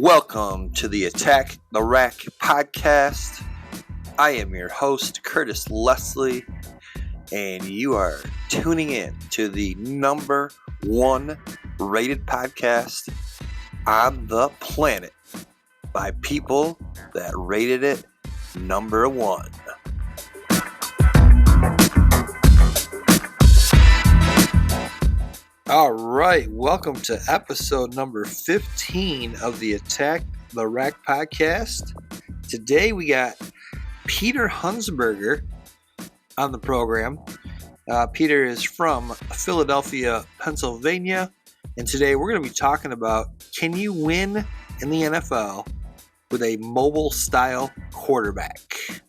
Welcome to the Attack the Rack podcast. I am your host, Curtis Leslie, and you are tuning in to the number one rated podcast on the planet by people that rated it number one. All right, welcome to episode number 15 of the Attack the Rack podcast. Today we got Peter Hunsberger on the program. Peter is from Philadelphia, Pennsylvania, and today we're going to be talking about, can you win in the NFL with a mobile style quarterback?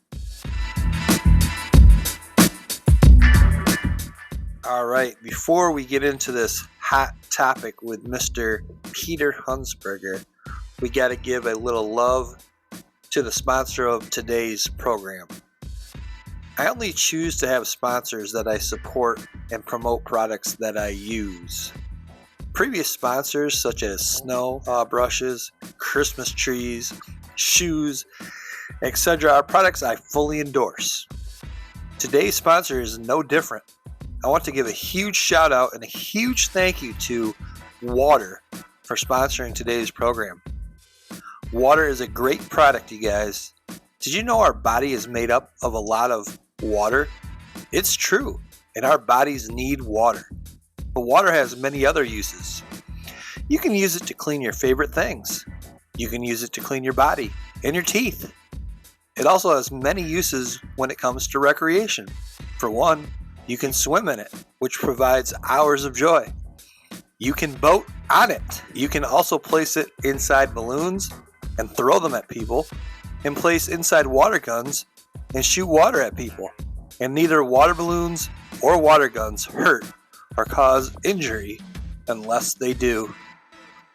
All right, before we get into this hot topic with Mr. Peter Hunsberger, we got to give a little love to the sponsor of today's program. I only choose to have sponsors that I support and promote products that I use. Previous sponsors such as snow brushes, Christmas trees, shoes, etc. are products I fully endorse. Today's sponsor is no different. I want to give a huge shout out and a huge thank you to Water for sponsoring today's program. Water is a great product, you guys. Did you know our body is made up of a lot of water? It's true, and our bodies need water. But water has many other uses. You can use it to clean your favorite things. You can use it to clean your body and your teeth. It also has many uses when it comes to recreation. For one, you can swim in it, which provides hours of joy. You can boat on it. You can also place it inside balloons and throw them at people, and place inside water guns and shoot water at people. And neither water balloons or water guns hurt or cause injury unless they do.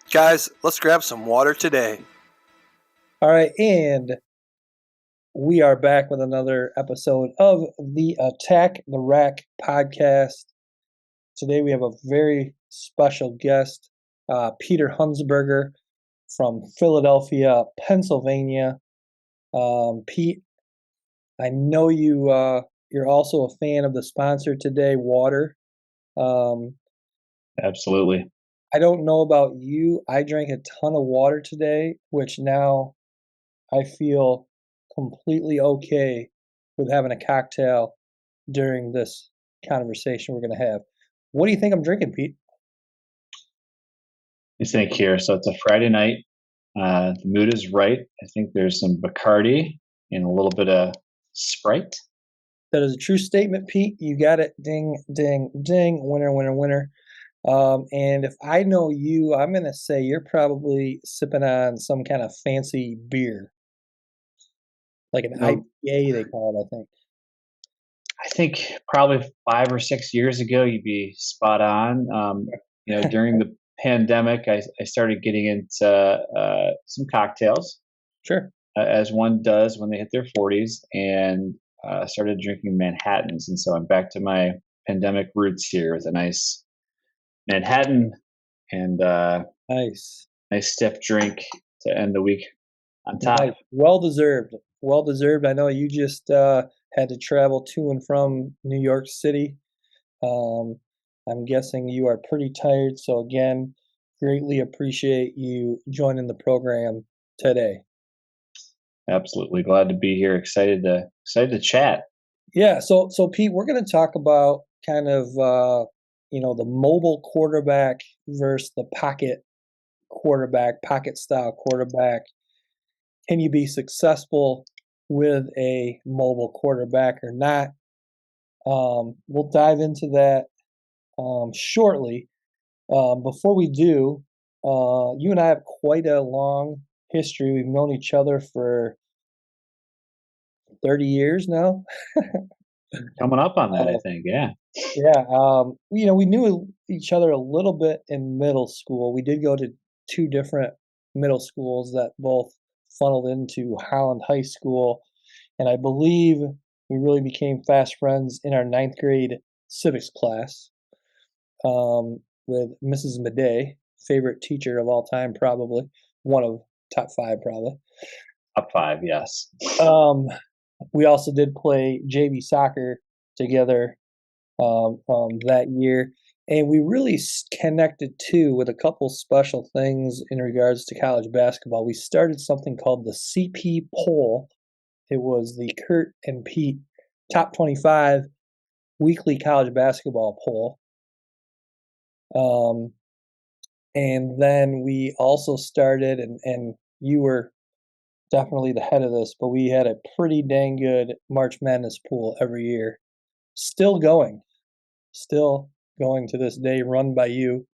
Guys, let's grab some water today. All right, and we are back with another episode of the Attack the Rack podcast. Today we have a very special guest, Peter Hunsberger from Philadelphia, Pennsylvania. Pete, I know you're also a fan of the sponsor today, Water. Absolutely. I don't know about you. I drank a ton of water today, which now I feel completely okay with having a cocktail during this conversation we're going to have. What do you think I'm drinking, Pete? You think here. So it's a Friday night. The mood is right. I think there's some Bacardi and a little bit of Sprite. That is a true statement, Pete. You got it. Ding, ding, ding. Winner, winner, winner. And if I know you, I'm going to say you're probably sipping on some kind of fancy beer. Like an IPA, they call it, I think. I think probably 5 or 6 years ago, you'd be spot on. During the pandemic, I started getting into some cocktails. Sure. As one does when they hit their 40s, and started drinking Manhattans. And so I'm back to my pandemic roots here with a nice Manhattan and nice stiff drink to end the week on top. Nice. Well deserved. Well deserved. I know you just had to travel to and from New York City. I'm guessing you are pretty tired. So again, greatly appreciate you joining the program today. Absolutely glad to be here. Excited to chat. Yeah. So Pete, we're going to talk about kind of the mobile quarterback versus the pocket quarterback, pocket style quarterback. Can you be successful with a mobile quarterback or not? We'll dive into that shortly. Before we do, you and I have quite a long history. We've known each other for 30 years now. Coming up on that, I think, yeah. Yeah, we knew each other a little bit in middle school. We did go to two different middle schools that both funneled into Holland High School, and I believe we really became fast friends in our 9th grade civics class with Mrs. Madej, favorite teacher of all time, probably one of top five probably. Top five, yes. We also did play JV soccer together that year, and we really connected too with a couple special things in regards to college basketball. We started something called the CP poll. It was the Kurt and Pete top 25 weekly college basketball poll. And then we also started, and you were definitely the head of this, but we had a pretty dang good March Madness pool every year. Still going to this day, run by you.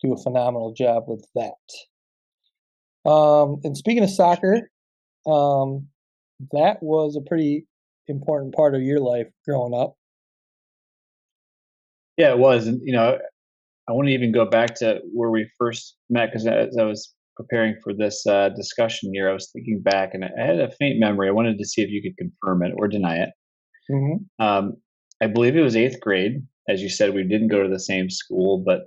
Do a phenomenal job with that. And speaking of soccer, that was a pretty important part of your life growing up. Yeah, it was. And, I want to even go back to where we first met, because as I was preparing for this discussion here, I was thinking back, and I had a faint memory. I wanted to see if you could confirm it or deny it. Mm-hmm. I believe it was eighth grade. As you said, we didn't go to the same school, but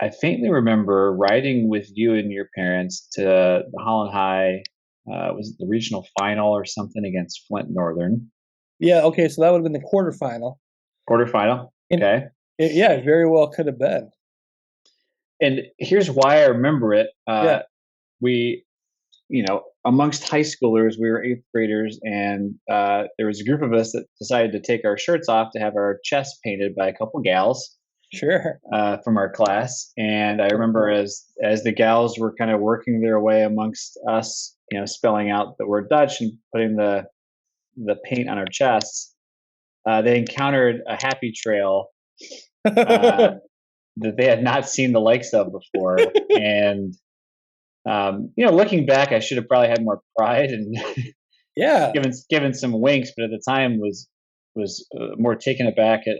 I faintly remember riding with you and your parents to the Holland High. Was it the regional final or something against Flint Northern? Yeah, okay, so that would have been the quarterfinal. Quarterfinal, okay. Yeah, it very well could have been. And here's why I remember it. Yeah. We, amongst high schoolers, we were eighth graders, and there was a group of us that decided to take our shirts off to have our chests painted by a couple gals. Sure. From our class. And I remember as the gals were kind of working their way amongst us, spelling out the word Dutch and putting the paint on our chests, they encountered a happy trail that they had not seen the likes of before. And looking back, I should have probably had more pride and yeah, given some winks, but at the time was more taken aback at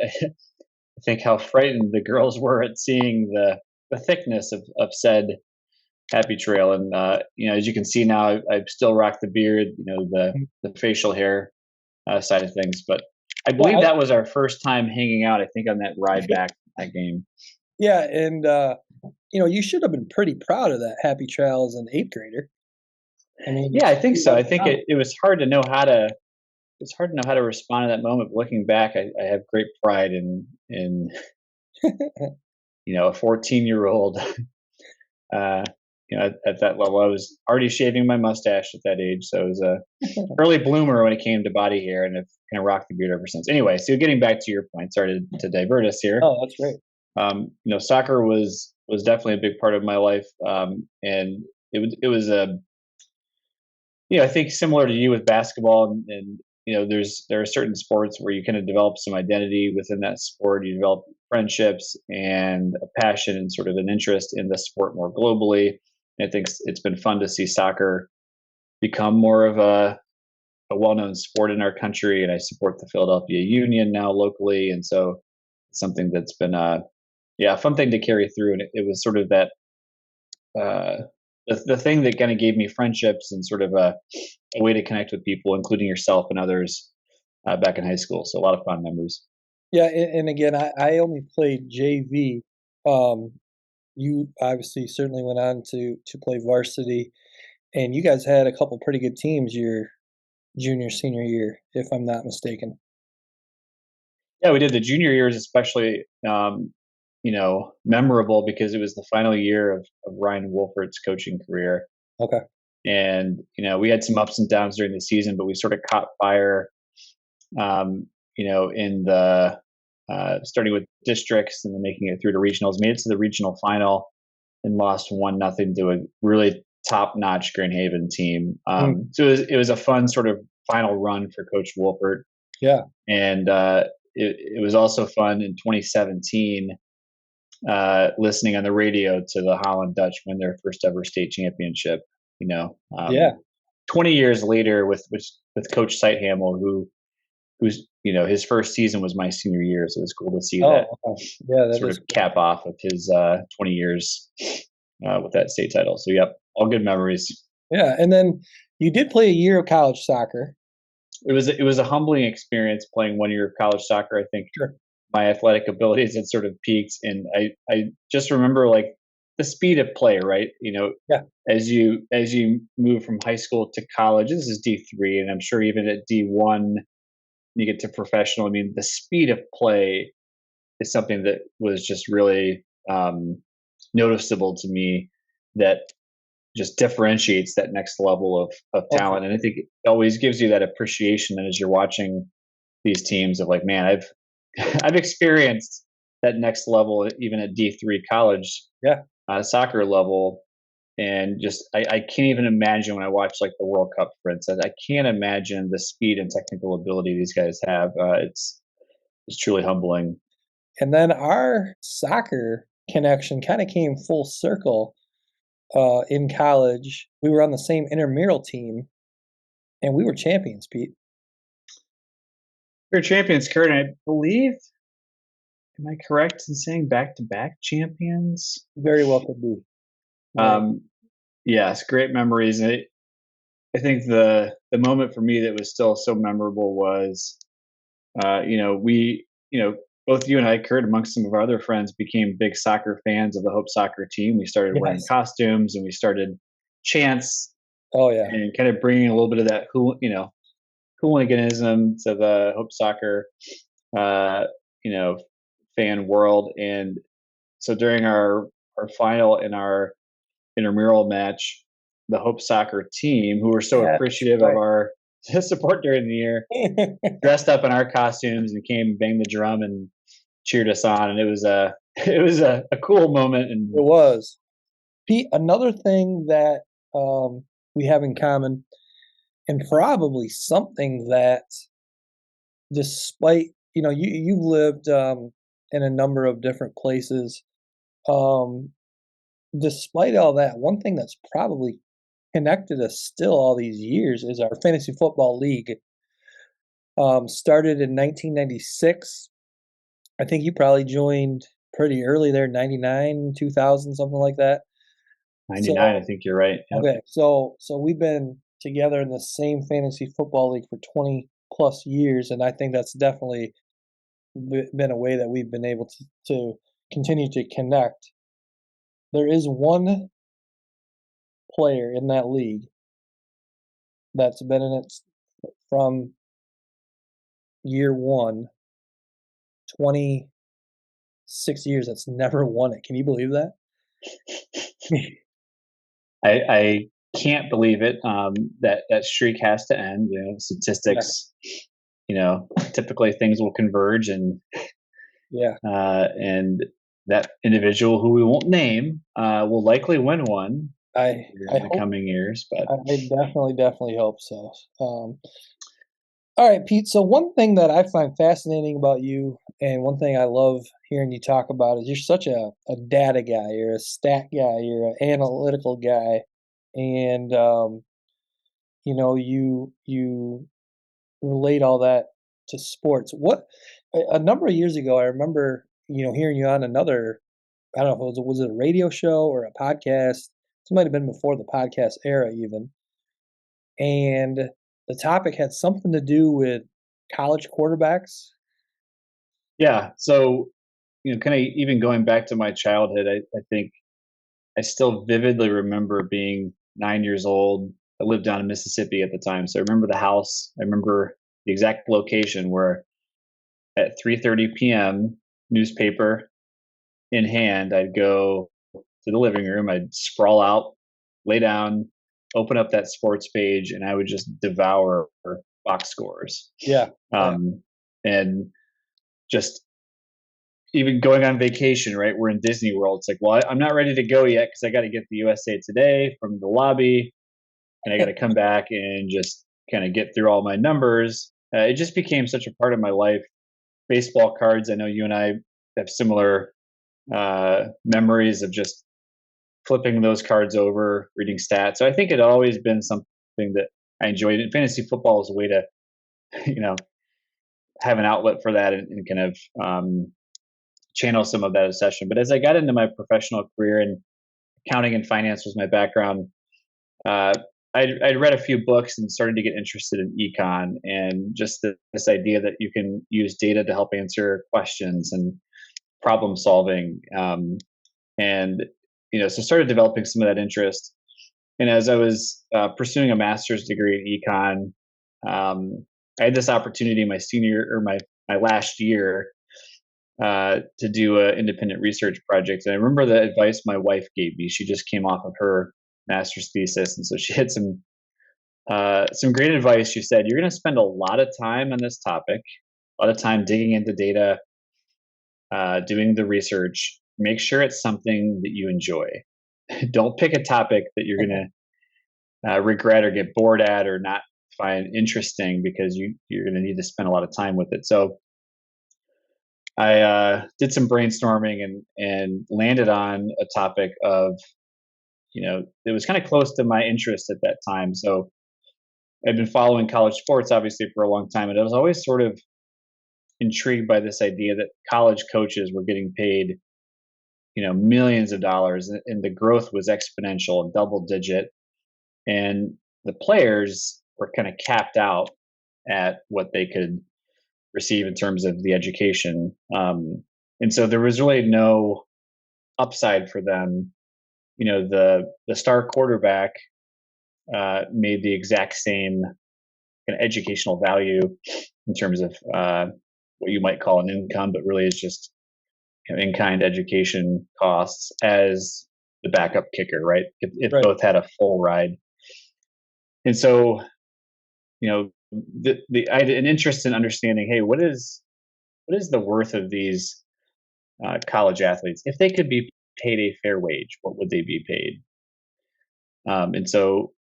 I think how frightened the girls were at seeing the thickness of said happy trail. And as you can see now, I still rock the beard, the facial hair side of things. But I believe that was our first time hanging out, I think, on that ride back that game. Yeah, and you should have been pretty proud of that happy trail as an eighth grader. I mean, yeah, I think so. I think it was hard to know how to. It's hard to know how to respond in that moment. But looking back, I have great pride in a 14-year-old. At that level, I was already shaving my mustache at that age, so I was a early bloomer when it came to body hair, and I've kind of rocked the beard ever since. Anyway, so getting back to your point, sorry to divert us here. Oh, that's great. Soccer was definitely a big part of my life, and it was a I think similar to you with basketball, and there are certain sports where you kind of develop some identity within that sport. You develop friendships and a passion and sort of an interest in the sport more globally. And I think it's been fun to see soccer become more of a well-known sport in our country. And I support the Philadelphia Union now locally, and so it's something that's been a fun thing to carry through. And it was sort of that the thing that kind of gave me friendships and sort of a way to connect with people, including yourself and others, back in high school. So a lot of fun memories. Yeah, and again, I only played JV. You obviously certainly went on to play varsity, and you guys had a couple pretty good teams your junior, senior year, if I'm not mistaken. Yeah, we did. The junior years especially, memorable because it was the final year of Ryan Wolfert's coaching career. Okay. And, we had some ups and downs during the season, but we sort of caught fire, in the starting with districts and then making it through to regionals, made it to the regional final and lost 1-0 to a really top-notch Grand Haven team. So it was a fun sort of final run for Coach Wolfert. Yeah. And it was also fun in 2017 listening on the radio to the Holland Dutch win their first ever state championship. 20 years later with Coach Sighthamel, who's his first season was my senior year, so it's cool to see that sort of cap off of his 20 years with that state title. So all good memories. Yeah, and then you did play a year of college soccer. It was a humbling experience playing 1 year of college soccer. I think my athletic abilities had sort of peaked, and I just remember like the speed of play, right? Yeah. As you move from high school to college, this is D3, and I'm sure even at D1, you get to professional. I mean, the speed of play is something that was just really noticeable to me, that just differentiates that next level of Oh, for talent. And I think it always gives you that appreciation that as you're watching these teams of like, man, I've I've experienced that next level even at D3 college yeah. soccer level. And just I can't even imagine when I watch like the World Cup, for instance. I can't imagine the speed and technical ability these guys have. It's truly humbling. And then our soccer connection kind of came full circle in college. We were on the same intramural team, and we were champions, Pete. We're champions, Kurt. And I believe, am I correct in saying back-to-back champions? Very well could be. Right. Yes, great memories. I think the moment for me that was still so memorable was, we, both you and I, Kurt, amongst some of our other friends, became big soccer fans of the Hope soccer team. We started wearing Yes. costumes and we started chants Oh yeah. and kind of bringing a little bit of that, hooliganism to the Hope soccer, uh, you know, fan world. And so during our final in our intramural match, the Hope soccer team, who were so Yes. appreciative of our support during the year, dressed up in our costumes and came, banged the drum, and cheered us on. And it was a it was a cool moment. It And was. Pete, another thing that we have in common, and probably something that, despite you've lived in a number of different places, um, despite all that, one thing that's probably connected us still all these years is our fantasy football league. Started in 1996. I think you probably joined pretty early there, 99, 2000, something like that. 99, So I think you're right. Yep. okay, so we've been together in the same fantasy football league for 20 plus years, and I think that's definitely been a way that we've been able to continue to connect. There is one player in that league that's been in it from year one, 26 years, that's never won it. Can you believe that? I can't believe it. That streak has to end. Yeah, Statistics. Typically things will converge, yeah. and that individual, who we won't name, will likely win one I in the hope coming years. But I definitely hope so. All right, Pete. So one thing that I find fascinating about you, and one thing I love hearing you talk about, is you're such a data guy. You're a stat guy. You're an analytical guy, and you relate all that to sports. What a number of years ago, I remember hearing you on another. I don't know if was it a radio show or a podcast. This might have been before the podcast era, even. And the topic had something to do with college quarterbacks. yeah, so kind of even going back to my childhood, I think I still vividly remember being 9 years old. I lived down in Mississippi at the time, so I remember the house. I remember the exact location where at 3:30 p.m., newspaper in hand, I'd go to the living room. I'd sprawl out, lay down, open up that sports page, and I would just devour box scores. Yeah, yeah, And just even going on vacation, right? We're in Disney World. It's like, well, I'm not ready to go yet because I got to get the USA Today from the lobby, and I got to come back and just kind of get through all my numbers. It just became such a part of my life. Baseball cards. I know you and I have similar memories of just flipping those cards over, reading stats. So I think it had always been something that I enjoyed. And fantasy football is a way to, have an outlet for that, and kind of channel some of that obsession. But as I got into my professional career, and accounting and finance was my background, uh, I'd read a few books and started to get interested in econ, and just this idea that you can use data to help answer questions and problem solving. And so started developing some of that interest. And as I was pursuing a master's degree in econ, I had this opportunity my last year to do an independent research project. And I remember the advice my wife gave me. She just came off of her master's thesis, and so she had some great advice. She said, "You're going to spend a lot of time on this topic, a lot of time digging into data, doing the research. Make sure it's something that you enjoy. Don't pick a topic that you're going to regret or get bored at or not find interesting, because you're going to need to spend a lot of time with it." So I did some brainstorming and landed on a topic of, it was kind of close to my interest at that time. So I'd been following college sports obviously for a long time, and I was always sort of intrigued by this idea that college coaches were getting paid, millions of dollars, and the growth was exponential, double digit, and the players were kind of capped out at what they could receive in terms of the education. And so there was really no upside for them. The star quarterback made the exact same kind of educational value in terms of what you might call an income, but really is just in-kind education costs as the backup kicker, right? If Right. both had a full ride. And so, I had an interest in understanding, hey, what is the worth of these college athletes? If they could be paid a fair wage, what would they be paid? And so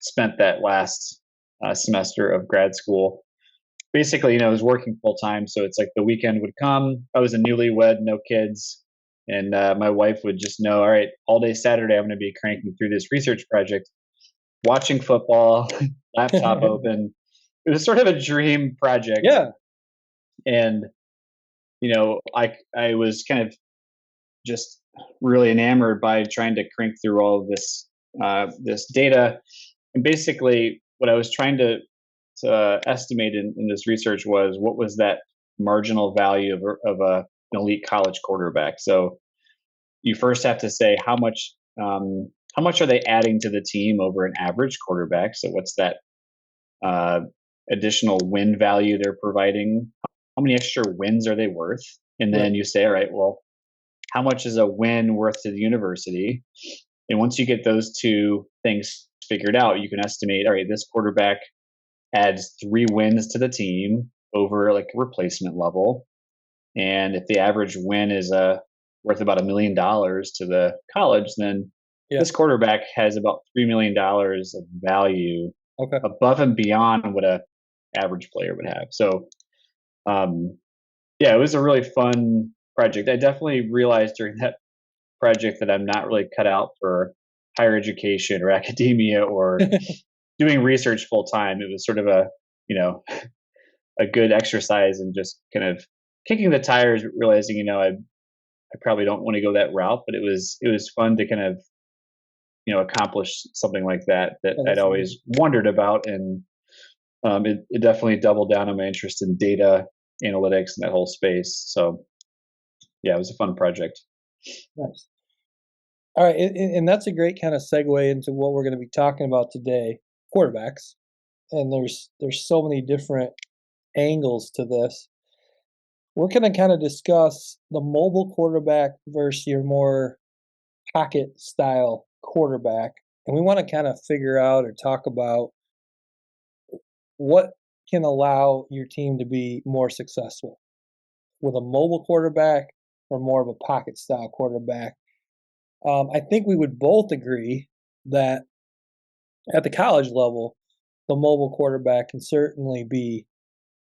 spent that last semester of grad school. Basically, I was working full time, so it's like the weekend would come. I was a newlywed, no kids, and my wife would just know, all right, all day Saturday, I'm going to be cranking through this research project, watching football, laptop open. It was sort of a dream project. Yeah. And, I was kind of just really enamored by trying to crank through all of this data. And basically what I was trying to estimate in this research was, what was that marginal value of an elite college quarterback. So you first have to say how much are they adding to the team over an average quarterback? So what's that additional win value they're providing? How many extra wins are they worth? And then you say, all right, well, how much is a win worth to the university? And once you get those two things figured out, you can estimate, all right, this quarterback adds 3 wins to the team over like a replacement level. And if the average win is worth about $1 million to the college, then this quarterback has about $3 million of value above and beyond what a average player would have. So, it was a really fun project. I definitely realized during that project that I'm not really cut out for higher education or academia or doing research full time. It was sort of a good exercise in just kind of kicking the tires, realizing, I probably don't want to go that route, but it was fun to kind of, accomplish something like that I'd always wondered about. And it definitely doubled down on my interest in data analytics and that whole space. So it was a fun project. Nice. All right. And that's a great kind of segue into what we're going to be talking about today, quarterbacks. And there's so many different angles to this. We're going to kind of discuss the mobile quarterback versus your more pocket style quarterback. And we want to kind of figure out or talk about what can allow your team to be more successful with a mobile quarterback or more of a pocket style quarterback. I think we would both agree that at the college level, the mobile quarterback can certainly be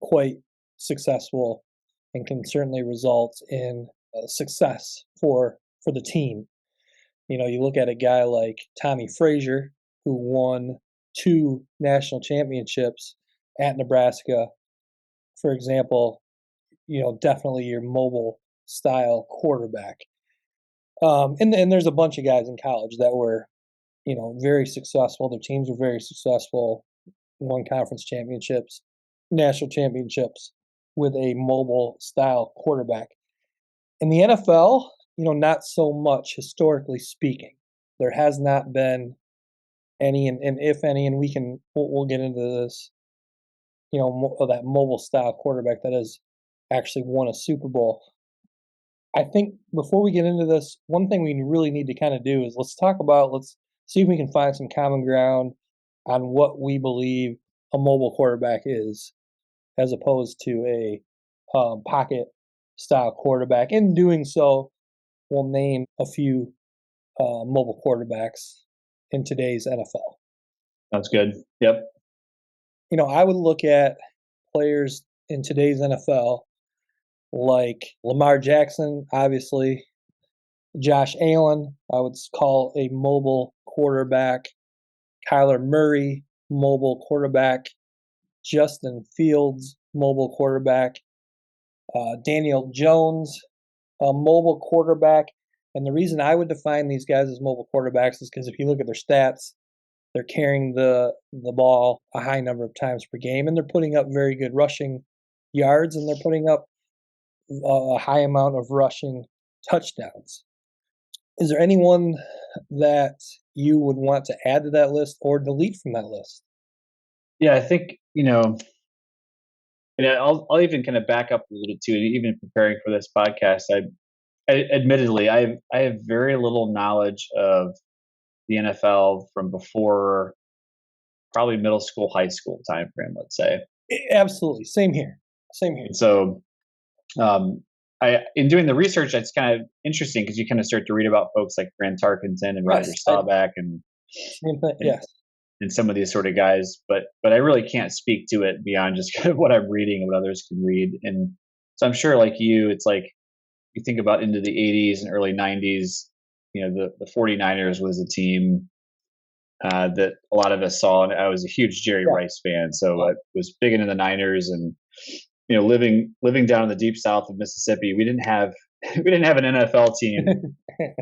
quite successful and can certainly result in success for the team. You look at a guy like Tommy Frazier, who won 2 national championships at Nebraska, for example. Definitely your mobile style quarterback. And there's a bunch of guys in college that were, very successful. Their teams were very successful, won conference championships, national championships with a mobile style quarterback. In the NFL, not so much historically speaking. There has not been any, and if any, and we'll get into this, of that mobile style quarterback that has actually won a Super Bowl. I think before we get into this, one thing we really need to kind of do is let's see if we can find some common ground on what we believe a mobile quarterback is, as opposed to a pocket style quarterback. In doing so, we'll name a few mobile quarterbacks in today's NFL. Sounds good. Yep. I would look at players in today's NFL like Lamar Jackson, obviously, Josh Allen, I would call a mobile quarterback, Kyler Murray, mobile quarterback, Justin Fields, mobile quarterback, Daniel Jones, a mobile quarterback. And the reason I would define these guys as mobile quarterbacks is because if you look at their stats, they're carrying the ball a high number of times per game, and they're putting up very good rushing yards, and they're putting up a high amount of rushing touchdowns. Is there anyone that you would want to add to that list or delete from that list? Yeah, I think, and I'll even kind of back up a little bit too. Even preparing for this podcast, admittedly, I have very little knowledge of the NFL from before probably middle school, high school time frame, let's say. Absolutely. Same here. And so, in doing the research, it's kind of interesting because you kind of start to read about folks like Grant Tarkenton and Roger Staubach and some of these sort of guys, but I really can't speak to it beyond just kind of what I'm reading and what others can read. And so I'm sure, like you, it's like you think about into the 80s and early 90s, the 49ers was a team that a lot of us saw, and I was a huge Jerry Rice fan, so I was big into the Niners. And living down in the deep south of Mississippi, we didn't have an NFL team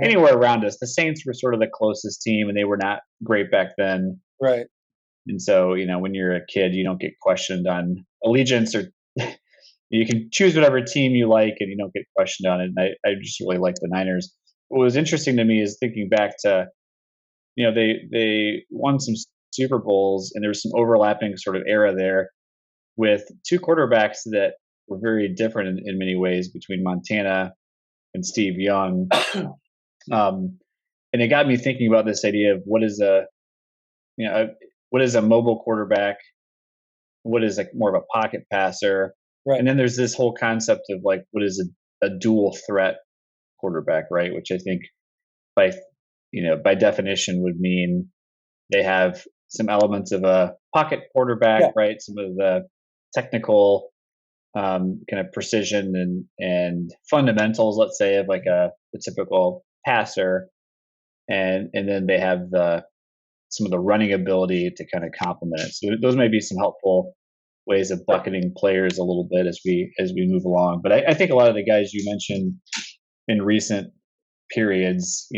anywhere around us. The Saints were sort of the closest team, and they were not great back then. Right. And so, when you're a kid, you don't get questioned on allegiance, or you can choose whatever team you like, and you don't get questioned on it. And I just really like the Niners. What was interesting to me is thinking back to, they won some Super Bowls, and there was some overlapping sort of era there with two quarterbacks that were very different in many ways between Montana and Steve Young. And it got me thinking about this idea of what is a mobile quarterback, what is more of a pocket passer, right? And then there's this whole concept of like what is a dual threat quarterback, right? Which I think by definition would mean they have some elements of a pocket quarterback, right? Some of the technical kind of precision and fundamentals, let's say, of like the typical passer, and then they have some of the running ability to kind of complement it. So those may be some helpful ways of bucketing players a little bit as we move along. But I think a lot of the guys you mentioned in recent periods,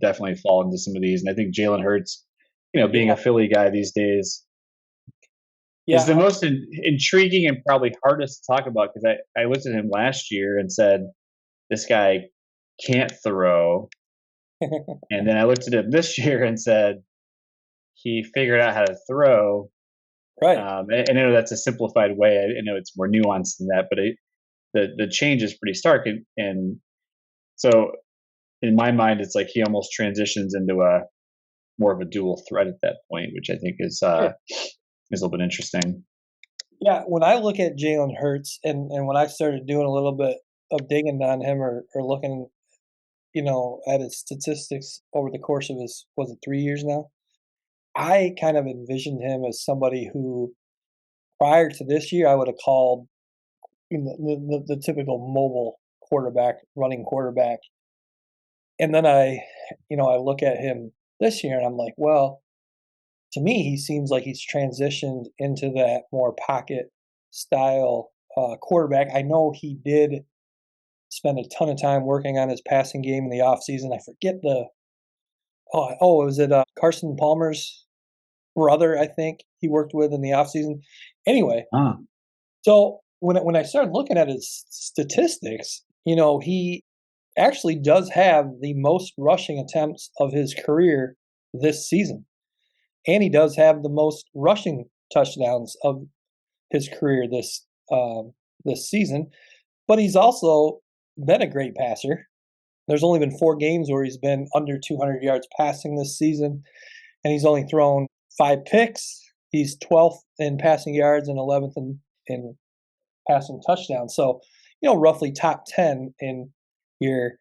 definitely fall into some of these. And I think Jalen Hurts, being a Philly guy these days, is the most intriguing and probably hardest to talk about, because I looked at him last year and said, this guy can't throw. And then I looked at him this year and said, he figured out how to throw. Right. And I know that's a simplified way. I know it's more nuanced than that, but the change is pretty stark. And so in my mind, it's like he almost transitions into more of a dual threat at that point, which I think is a little bit interesting. Yeah, when I look at Jalen Hurts, and when I started doing a little bit of digging on him or looking, at his statistics over the course of his, was it 3 years now? I kind of envisioned him as somebody who, prior to this year, I would have called the typical mobile quarterback, running quarterback. And then I look at him this year and I'm like, well, to me, he seems like he's transitioned into that more pocket style quarterback. I know he did spend a ton of time working on his passing game in the offseason. I forget was it Carson Palmer's brother, I think he worked with in the offseason. Anyway, so when I started looking at his statistics, he actually does have the most rushing attempts of his career this season. And he does have the most rushing touchdowns of his career this season. But he's also been a great passer. There's only been 4 games where he's been under 200 yards passing this season, and he's only thrown 5 picks. He's 12th in passing yards and 11th in passing touchdowns. So, roughly top 10 in your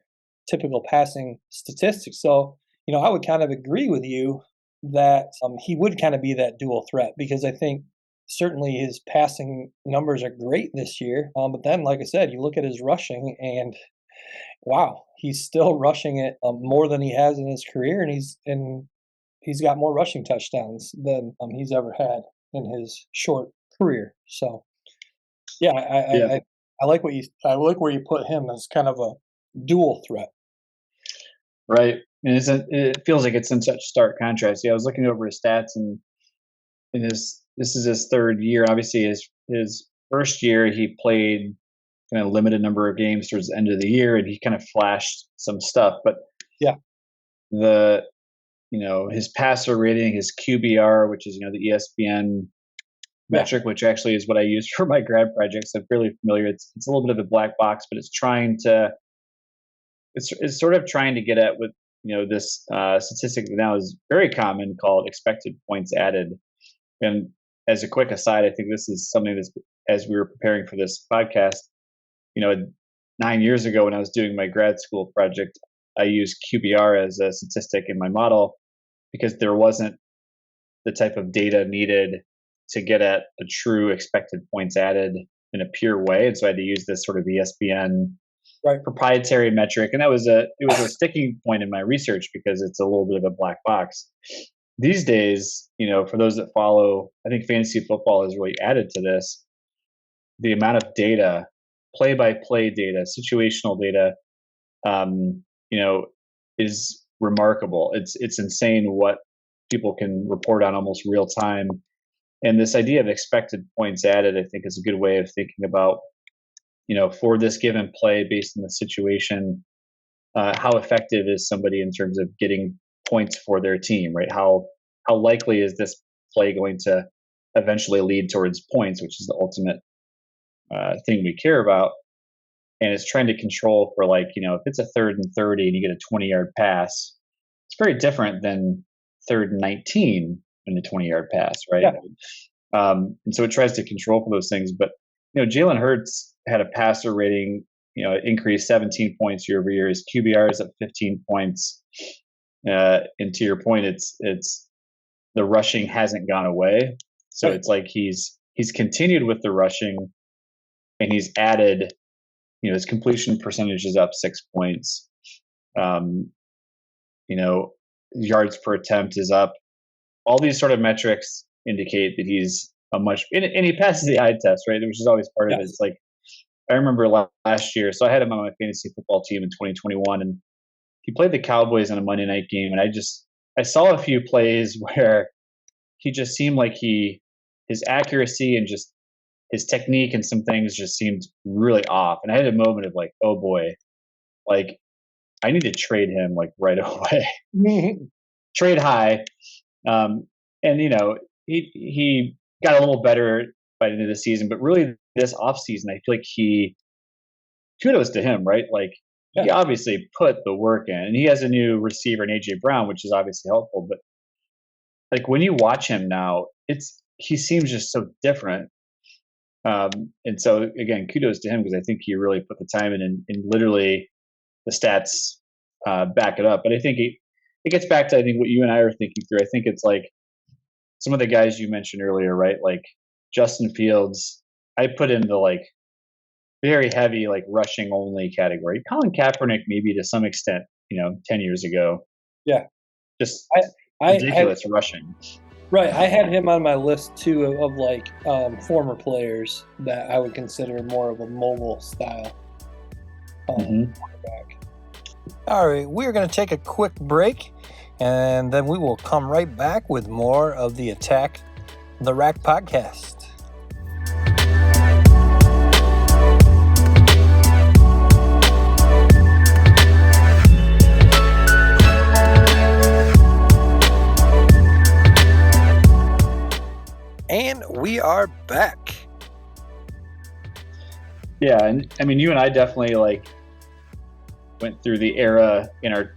typical passing statistics. So, I would kind of agree with you that he would kind of be that dual threat, because I think certainly his passing numbers are great this year. But then, like I said, you look at his rushing, and wow, he's still rushing it more than he has in his career, and he's got more rushing touchdowns than he's ever had in his short career. So, yeah, I like where you put him as kind of a dual threat. Right. And it feels like it's in such stark contrast. Yeah, I was looking over his stats, and this is his 3rd year. Obviously, his first year he played kind of limited number of games towards the end of the year, and he kind of flashed some stuff. But yeah, his passer rating, his QBR, which is the ESPN metric, which actually is what I use for my grad projects. I'm fairly familiar. It's a little bit of a black box, but it's sort of trying to get at with this statistic that now is very common called expected points added. And as a quick aside, I think this is something that's, as we were preparing for this podcast, 9 years ago when I was doing my grad school project, I used QBR as a statistic in my model because there wasn't the type of data needed to get at a true expected points added in a pure way. And so I had to use this sort of ESPN proprietary metric. And it was a sticking point in my research because it's a little bit of a black box. These days, for those that follow, I think fantasy football has really added to this. The amount of data, play-by-play data, situational data, is remarkable. It's insane what people can report on almost real time. And this idea of expected points added, I think, is a good way of thinking about, for this given play based on the situation, how effective is somebody in terms of getting points for their team, right? How likely is this play going to eventually lead towards points, which is the ultimate thing we care about. And it's trying to control for if it's a 3rd and 30 and you get a 20-yard pass, it's very different than 3rd and 19 and a 20-yard pass, right? Yeah. And so it tries to control for those things. But, Jalen Hurts had a passer rating, increased 17 points year over year. His QBR is up 15 points. And to your point, it's the rushing hasn't gone away. So it's like he's continued with the rushing, and he's added, his completion percentage is up 6 points. Yards per attempt is up. All these sort of metrics indicate that he's and he passes the eye test, right? Which is always part of it. It's like, I remember last year, so I had him on my fantasy football team in 2021, and he played the Cowboys on a Monday night game. And I saw a few plays where he just seemed like his accuracy and just his technique and some things just seemed really off. And I had a moment of like, oh boy, I need to trade him right away. Trade high. He got a little better by the end of the season, but really this offseason, I feel like kudos to him, right? He obviously put the work in, and he has a new receiver in AJ Brown, which is obviously helpful. But when you watch him now, he seems just so different. And so again, kudos to him because I think he really put the time in, and literally the stats back it up. But I think it gets back to what you and I are thinking through. I think it's some of the guys you mentioned earlier, right? Justin Fields, I put in the very heavy rushing only category. Colin Kaepernick maybe to some extent, 10 years ago. Yeah, just ridiculous rushing. Right, I had him on my list too of former players that I would consider more of a mobile style quarterback. All right, we're going to take a quick break, and then we will come right back with more of the Attack the Rack podcast. back. Yeah, and I mean, you and I definitely like went through the era in our,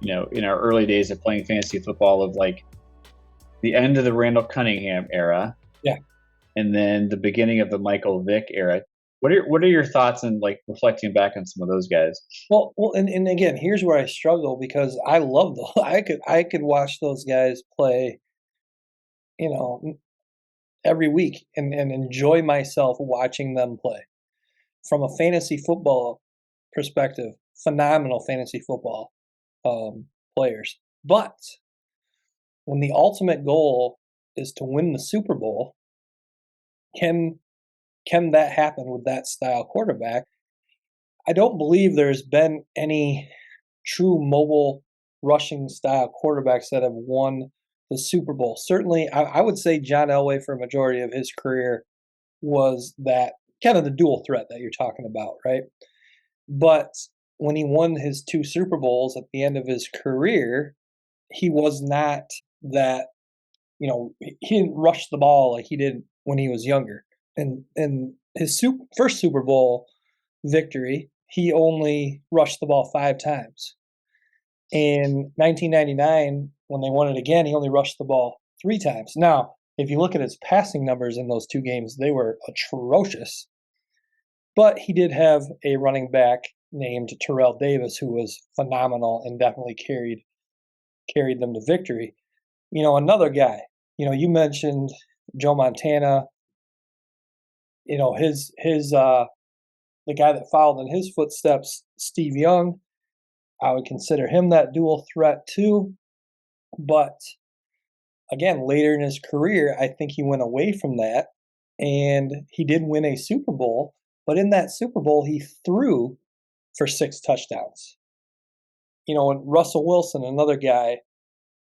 in our early days of playing fantasy football of like the end of the Randall Cunningham era. Yeah. And then the beginning of the Michael Vick era. What are your thoughts on like reflecting back on some of those guys? Well, and again, here's where I struggle because I love the I could watch those guys play, you know, every week and enjoy myself watching them play. From a fantasy football perspective, phenomenal fantasy football players. But when the ultimate goal is to win the Super Bowl, can that happen with that style quarterback? I don't believe there's been any true mobile rushing style quarterbacks that have won the Super Bowl. Certainly, I would say John Elway for a majority of his career was that kind of the dual threat that you're talking about, right? But when he won his 2 Super Bowls at the end of his career, he was not that, he didn't rush the ball like he did when he was younger. And his first Super Bowl victory, he only rushed the ball 5 times. In 1999, when they won it again, he only rushed the ball 3 times. Now, if you look at his passing numbers in those 2 games, they were atrocious. But he did have a running back named Terrell Davis who was phenomenal and definitely carried them to victory. Another guy, you mentioned Joe Montana, the guy that followed in his footsteps, Steve Young. I would consider him that dual threat too. But again, later in his career, I think he went away from that and he did win a Super Bowl. But in that Super Bowl, he threw for 6 touchdowns. And Russell Wilson, another guy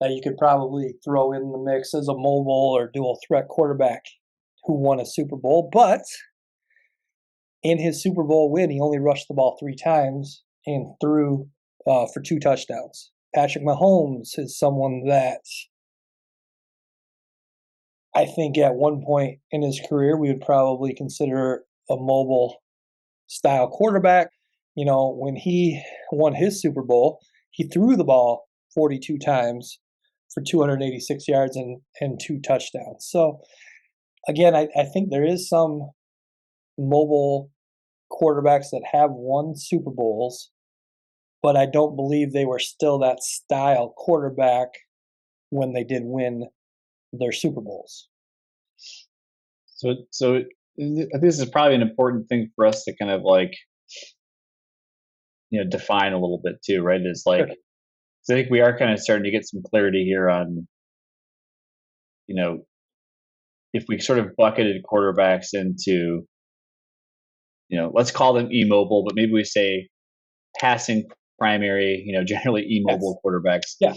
that you could probably throw in the mix as a mobile or dual threat quarterback who won a Super Bowl. But in his Super Bowl win, he only rushed the ball 3 times and threw for 2 touchdowns. Patrick Mahomes is someone that I think at one point in his career we would probably consider a mobile style quarterback. When he won his Super Bowl, he threw the ball 42 times for 286 yards and 2 touchdowns. So again, I think there is some mobile quarterbacks that have won Super Bowls, but I don't believe they were still that style quarterback when they did win their Super Bowls. So this is probably an important thing for us to kind of like, define a little bit too, right? It's like, Sure. so I think we are kind of starting to get some clarity here on, if we sort of bucketed quarterbacks into, let's call them immobile, but maybe we say passing primary, generally immobile quarterbacks. Yeah.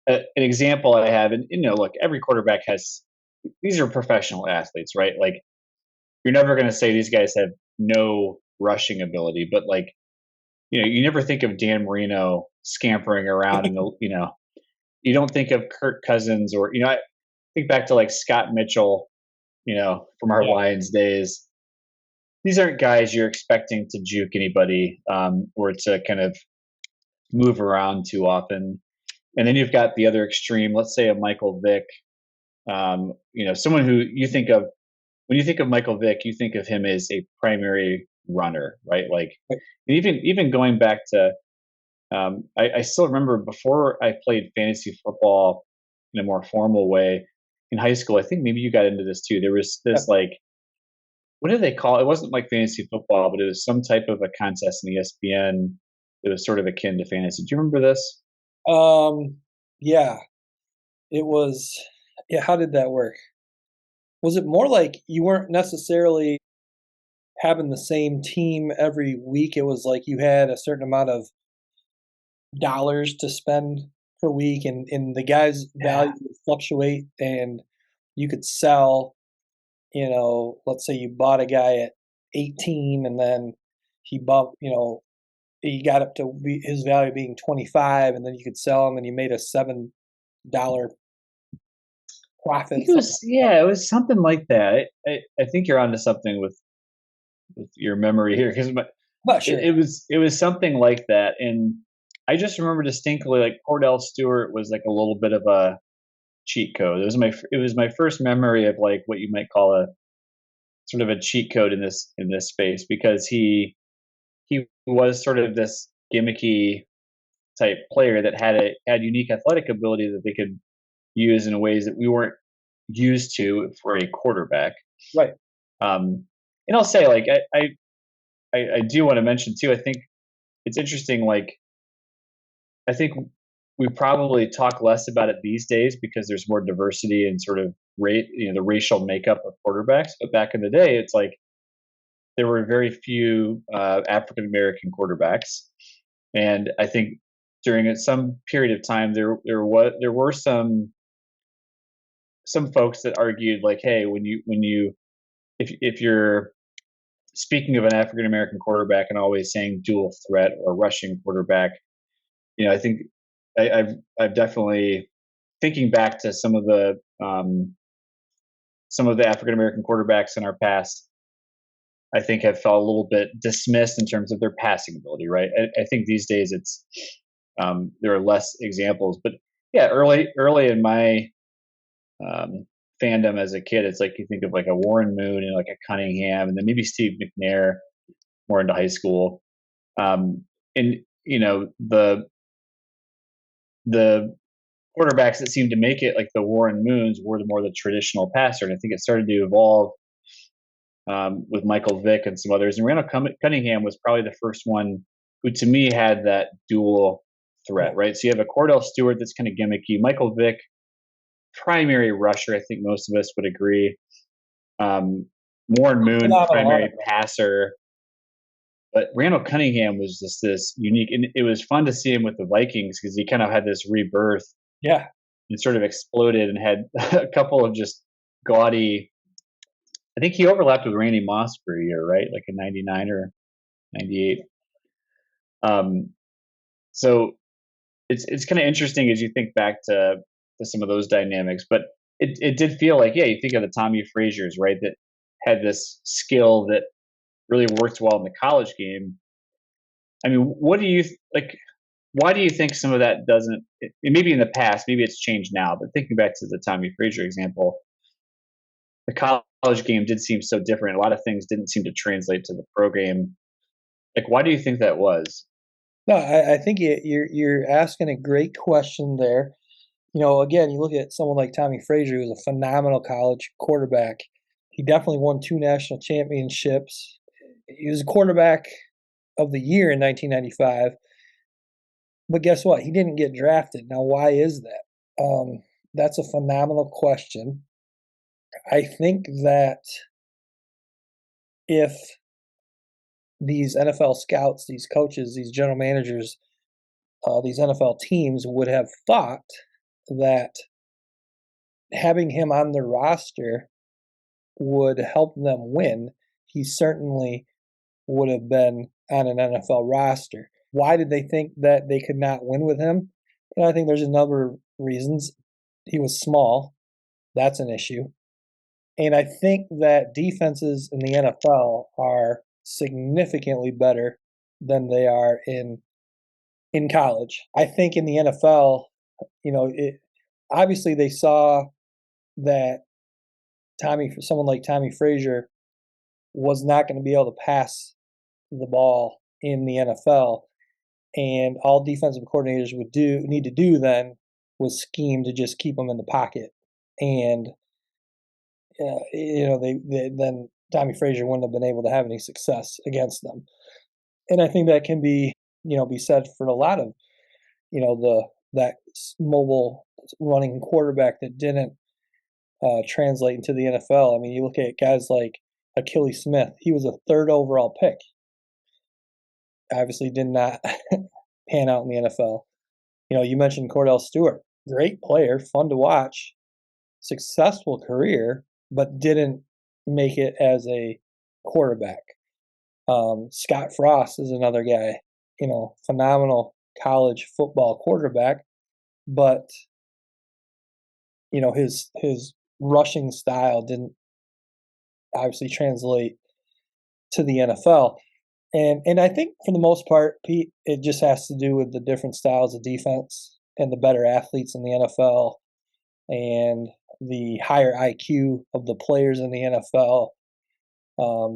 An example I have, and look, every quarterback has, these are professional athletes, right? Like you're never going to say these guys have no rushing ability, but like, you never think of Dan Marino scampering around in the, you don't think of Kirk Cousins or, I think back to like Scott Mitchell, from our Lions days. These aren't guys you're expecting to juke anybody or to kind of move around too often. And then you've got the other extreme, let's say a Michael Vick, someone who you think of, when you think of Michael Vick, you think of him as a primary runner, right? Like even going back to, I still remember before I played fantasy football in a more formal way in high school, I think maybe you got into this too. There was this like, what did they call it? It wasn't like fantasy football, but it was some type of a contest in ESPN. It was sort of akin to fantasy. Do you remember this? Yeah, it was. Yeah, how did that work? Was it more like you weren't necessarily having the same team every week? It was like you had a certain amount of dollars to spend per week, and the guy's value would fluctuate, and you could sell. Let's say you bought a guy at 18, and then he bumped. He got up to his value being 25, and then you could sell him, and you made a $7 profit. It was something like that. I think you're onto something with your memory here, because Not sure. it was something like that. And I just remember distinctly, like, Cordell Stewart was like a little bit of a cheat code. It was my first memory of like what you might call a sort of a cheat code in this space, because he was sort of this gimmicky type player that had unique athletic ability that they could use in ways that we weren't used to for a quarterback. Right. And I'll say, like, I do want to mention too. I think it's interesting. Like, I think we probably talk less about it these days because there's more diversity and sort of rate, the racial makeup of quarterbacks. But back in the day, it's like there were very few African American quarterbacks, and I think during some period of time there were some folks that argued, like, hey, when you if you're speaking of an African American quarterback and always saying dual threat or rushing quarterback, I think I've definitely, thinking back to some of the African American quarterbacks in our past, I think have felt a little bit dismissed in terms of their passing ability. Right. I think these days there are less examples, but yeah, early in my fandom as a kid, it's like you think of like a Warren Moon and like a Cunningham, and then maybe Steve McNair more into high school. And the quarterbacks that seemed to make it, like the Warren Moons, were the more the traditional passer, and I think it started to evolve with Michael Vick and some others. And Randall Cunningham was probably the first one who, to me, had that dual threat, right? So you have a Cordell Stewart that's kind of gimmicky, Michael Vick, primary rusher. I think most of us would agree. Warren Moon, primary passer. But Randall Cunningham was just this unique, and it was fun to see him with the Vikings because he kind of had this rebirth. Yeah. And sort of exploded and had a couple of just gaudy. I think he overlapped with Randy Moss for a year, right? Like in '99 or '98. So it's kind of interesting as you think back to some of those dynamics. But it did feel like, yeah, you think of the Tommy Frazier's, right, that had this skill that really worked well in the college game. I mean, what do you like? Why do you think some of that doesn't? Maybe in the past, maybe it's changed now. But thinking back to the Tommy Frazier example, the college game did seem so different. A lot of things didn't seem to translate to the pro game. Like, why do you think that was? No, I think you're asking a great question there. Again, you look at someone like Tommy Frazier, who was a phenomenal college quarterback. He definitely won 2 national championships. He was a quarterback of the year in 1995. But guess what? He didn't get drafted. Now, why is that? That's a phenomenal question. I think that if these NFL scouts, these coaches, these general managers, these NFL teams would have thought that having him on the roster would help them win, he certainly would have been on an NFL roster. Why did they think that they could not win with him? I think there's a number of reasons. He was small. That's an issue. And I think that defenses in the NFL are significantly better than they are in college. I think in the NFL, obviously they saw that someone like Tommy Frazier was not going to be able to pass the ball in the NFL, and all defensive coordinators would need to do then was scheme to just keep him in the pocket, and then Tommy Frazier wouldn't have been able to have any success against them. And I think that can be said for a lot of that mobile running quarterback that didn't translate into the NFL. I mean, you look at guys like Achilles Smith. He was a 3rd overall pick. Obviously did not pan out in the NFL. You mentioned Cordell Stewart. Great player, fun to watch, successful career, but didn't make it as a quarterback. Scott Frost is another guy, phenomenal college football quarterback, but his rushing style didn't obviously translate to the NFL. And I think for the most part, Pete, it just has to do with the different styles of defense and the better athletes in the NFL and the higher IQ of the players in the NFL,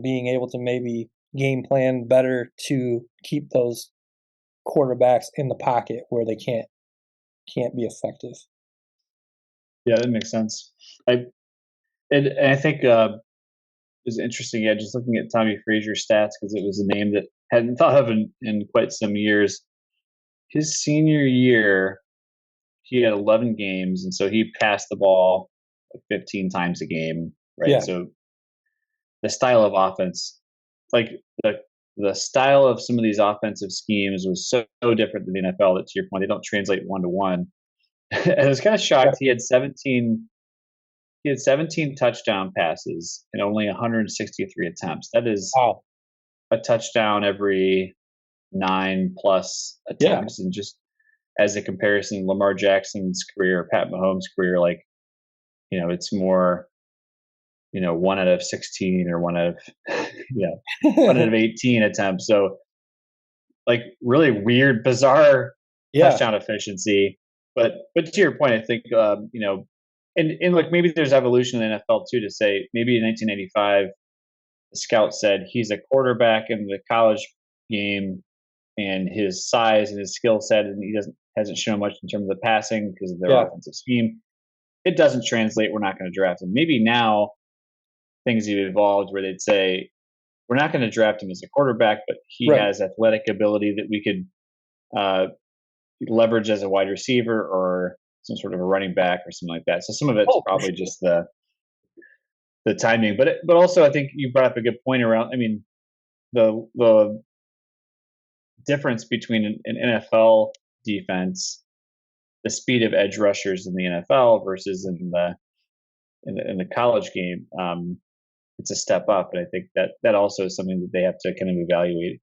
being able to maybe game plan better to keep those quarterbacks in the pocket where they can't be effective. Yeah, that makes sense. And I think it's interesting. Yeah, just looking at Tommy Frazier's stats because it was a name that I hadn't thought of in quite some years. His senior year, he had 11 games, and so he passed the ball like 15 times a game, right? Yeah, So the style of offense, like the style of some of these offensive schemes was so different than the NFL that, to your point, they don't translate one to one. And I was kind of shocked. yeah. He had 17 touchdown passes and only 163 attempts. That is Wow. a touchdown every 9+ Yeah, attempts. And just as a comparison, Lamar Jackson's career, Pat Mahomes' career, like, it's more, 1 out of 16 or 1 out of, 1 out of 18 attempts. So, like, really weird, bizarre yeah, touchdown efficiency. But to your point, I think, and like maybe there's evolution in the NFL too to say maybe in 1995, the scout said he's a quarterback in the college game and his size and his skill set, and he hasn't shown much in terms of the passing because of their yeah, offensive scheme. It doesn't translate. We're not going to draft him. Maybe now things have evolved where they'd say we're not going to draft him as a quarterback, but he right, has athletic ability that we could leverage as a wide receiver or some sort of a running back or something like that. So some of it's oh, for probably sure. just the timing, but also I think you brought up a good point around. I mean, the difference between an NFL defense, the speed of edge rushers in the NFL versus in the college game, it's a step up, and I think that also is something that they have to kind of evaluate.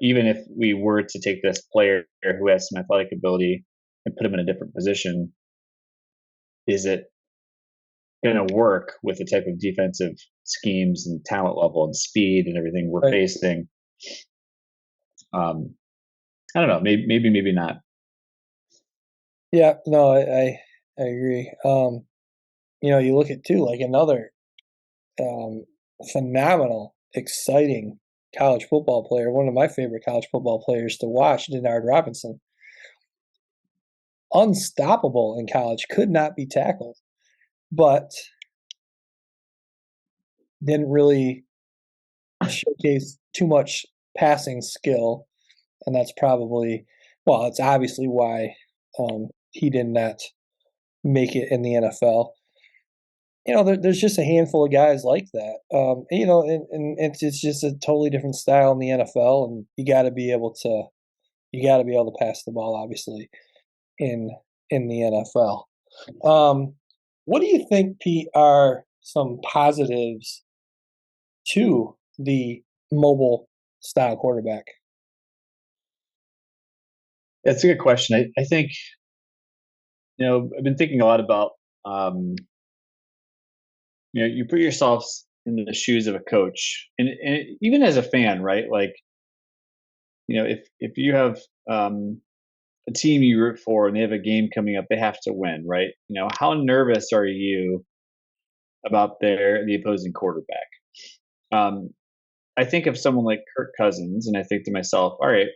Even if we were to take this player who has some athletic ability and put him in a different position, is it going to work with the type of defensive schemes and talent level and speed and everything we're Right. facing? I don't know. Maybe not. Yeah, no, I agree. You look at too like another um, phenomenal, exciting college football player. One of my favorite college football players to watch, Denard Robinson. Unstoppable in college, could not be tackled, but didn't really showcase too much passing skill, and that's probably it's obviously why he did not make it in the NFL. There's just a handful of guys like that. And it's just a totally different style in the NFL, and you got to be able to pass the ball, obviously, in the NFL. What do you think, Pete, are some positives to the mobile style quarterback? That's a good question. I think I've been thinking a lot about um, you put yourselves into the shoes of a coach, and even as a fan, right? Like if you have a team you root for and they have a game coming up, they have to win, right? How nervous are you about the opposing quarterback? Um, I think of someone like Kirk Cousins, and I think to myself, all right,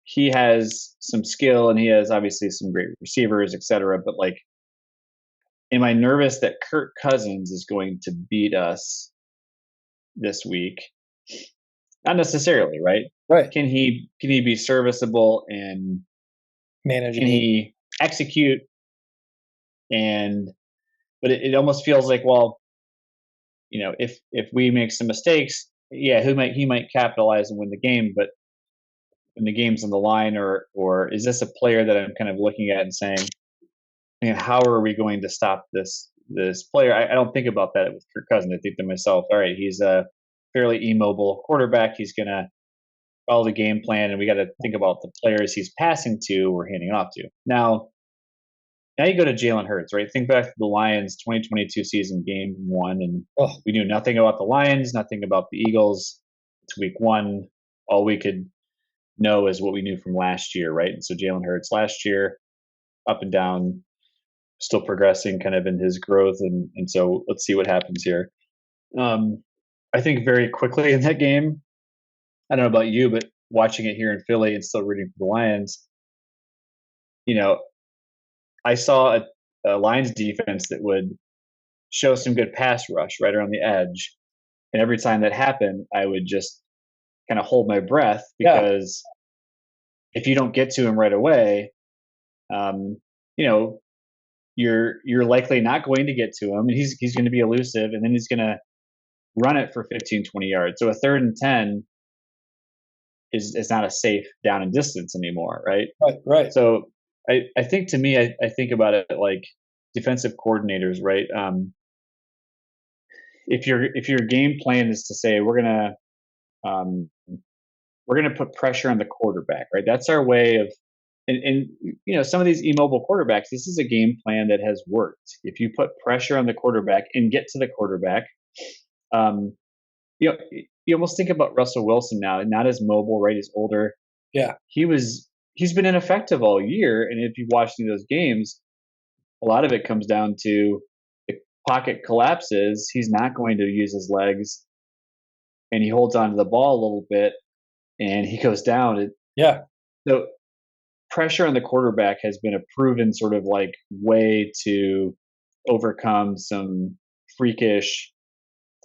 he has some skill and he has obviously some great receivers, et cetera. But like, am I nervous that Kirk Cousins is going to beat us this week? Not necessarily, right? Right. Can he be serviceable and Manage a can game. he execute? But it almost feels like, well, if we make some mistakes, yeah, he might capitalize and win the game, but when the game's on the line, or is this a player that I'm kind of looking at and saying, how are we going to stop this player? I don't think about that with Kirk Cousins. I think to myself, all right, he's a fairly immobile quarterback. He's going to follow the game plan, and we got to think about the players he's passing to or handing off to. Now, now you go to Jalen Hurts, right? Think back to the Lions 2022 season, game one, and Oh, we knew nothing about the Lions, nothing about the Eagles. It's week one. All we could know is what we knew from last year, right? And so Jalen Hurts last year, up and down, still progressing kind of in his growth. And so let's see what happens here. I think very quickly in that game, I don't know about you, but watching it here in Philly and still rooting for the Lions, you know, I saw a Lions defense that would show some good pass rush right around the edge. And every time that happened, I would just kind of hold my breath yeah, because if you don't get to him right away, um, you know, you're likely not going to get to him, and he's going to be elusive, and then he's going to run it for 15, 20 yards. So a 3rd and 10 is not a safe down and distance anymore, right? right. So I think to me, I think about it like defensive coordinators, right? If your game plan is to say um, we're gonna put pressure on the quarterback, right? That's our way of and some of these immobile quarterbacks, this is a game plan that has worked. If you put pressure on the quarterback and get to the quarterback, um, you almost think about Russell Wilson now, not as mobile, right? He's older. Yeah, He's been ineffective all year, and if you watch those games, a lot of it comes down to the pocket collapses. He's not going to use his legs, and he holds onto the ball a little bit, and he goes down. yeah, So pressure on the quarterback has been a proven sort of like way to overcome some freakish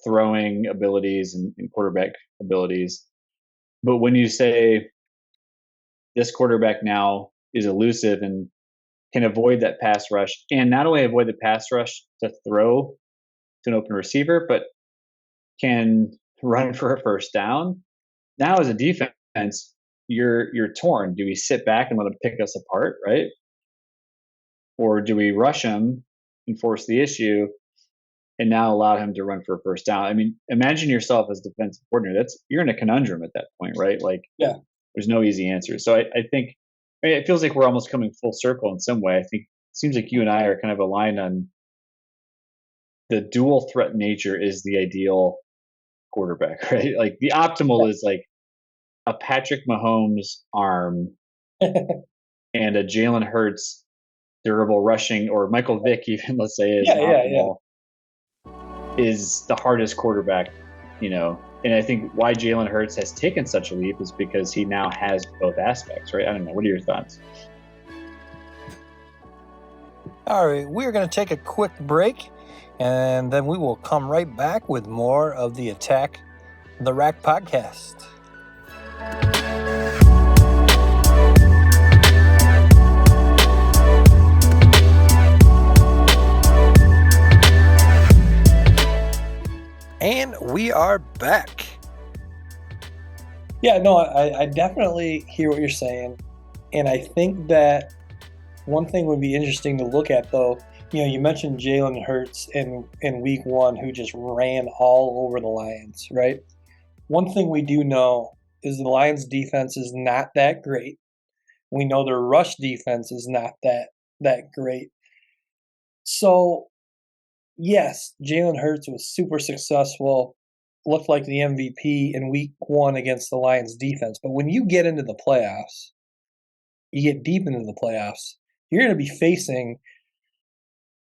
throwing abilities and quarterback abilities. But when you say this quarterback now is elusive and can avoid that pass rush, and not only avoid the pass rush to throw to an open receiver, but can run for a first down. Now, as a defense, you're torn. Do we sit back and let him pick us apart, right? Or do we rush him and force the issue and now allow him to run for a first down? I mean, imagine yourself as defensive coordinator. You're in a conundrum at that point, right? Like, yeah, there's no easy answer. So I think it feels like we're almost coming full circle in some way. I think it seems like you and I are kind of aligned on the dual threat nature is the ideal quarterback, right? Like the optimal is like a Patrick Mahomes arm and a Jalen Hurts durable rushing, or Michael Vick even, let's say, is yeah, an yeah, yeah. optimal, is the hardest quarterback. And I think why Jalen Hurts has taken such a leap is because he now has both aspects, right? I don't know. What are your thoughts? All right, we're going to take a quick break, and then we will come right back with more of the Attack the Rack podcast. And we are back. Yeah, no, I definitely hear what you're saying. And I think that one thing would be interesting to look at, though, you mentioned Jalen Hurts in week one, who just ran all over the Lions, right? One thing we do know is the Lions defense is not that great. We know their rush defense is not that great. So, yes, Jalen Hurts was super successful, looked like the MVP in week one against the Lions defense. But when you get into the playoffs, you get deep into the playoffs, you're going to be facing,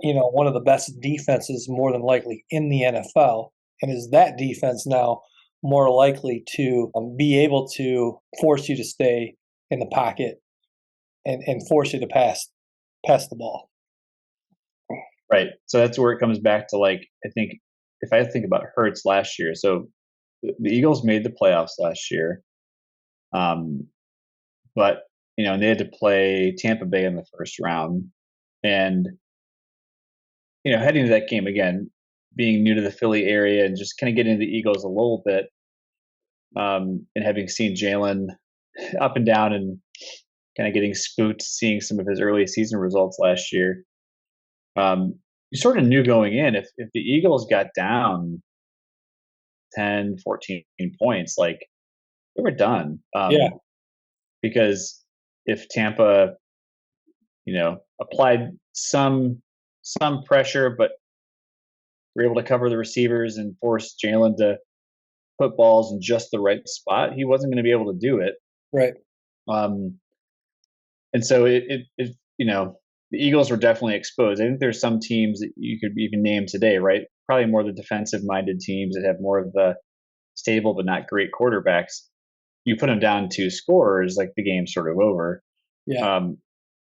one of the best defenses more than likely in the NFL. And is that defense now more likely to be able to force you to stay in the pocket and force you to pass the ball? Right. So that's where it comes back to, like, I think if I think about Hurts last year, so the Eagles made the playoffs last year. But, and they had to play Tampa Bay in the first round. And, heading to that game again, being new to the Philly area and just kind of getting into the Eagles a little bit, and having seen Jalen up and down and kind of getting spooked, seeing some of his early season results last year. You sort of knew going in, if the Eagles got down 10, 14 points, like, they were done. Yeah. Because if Tampa, applied some pressure, but were able to cover the receivers and force Jalen to put balls in just the right spot, he wasn't going to be able to do it. Right. Um, and so the Eagles were definitely exposed. I think there's some teams that you could even name today, right? Probably more the defensive-minded teams that have more of the stable but not great quarterbacks. You put them down to scorers, like the game's sort of over. Yeah.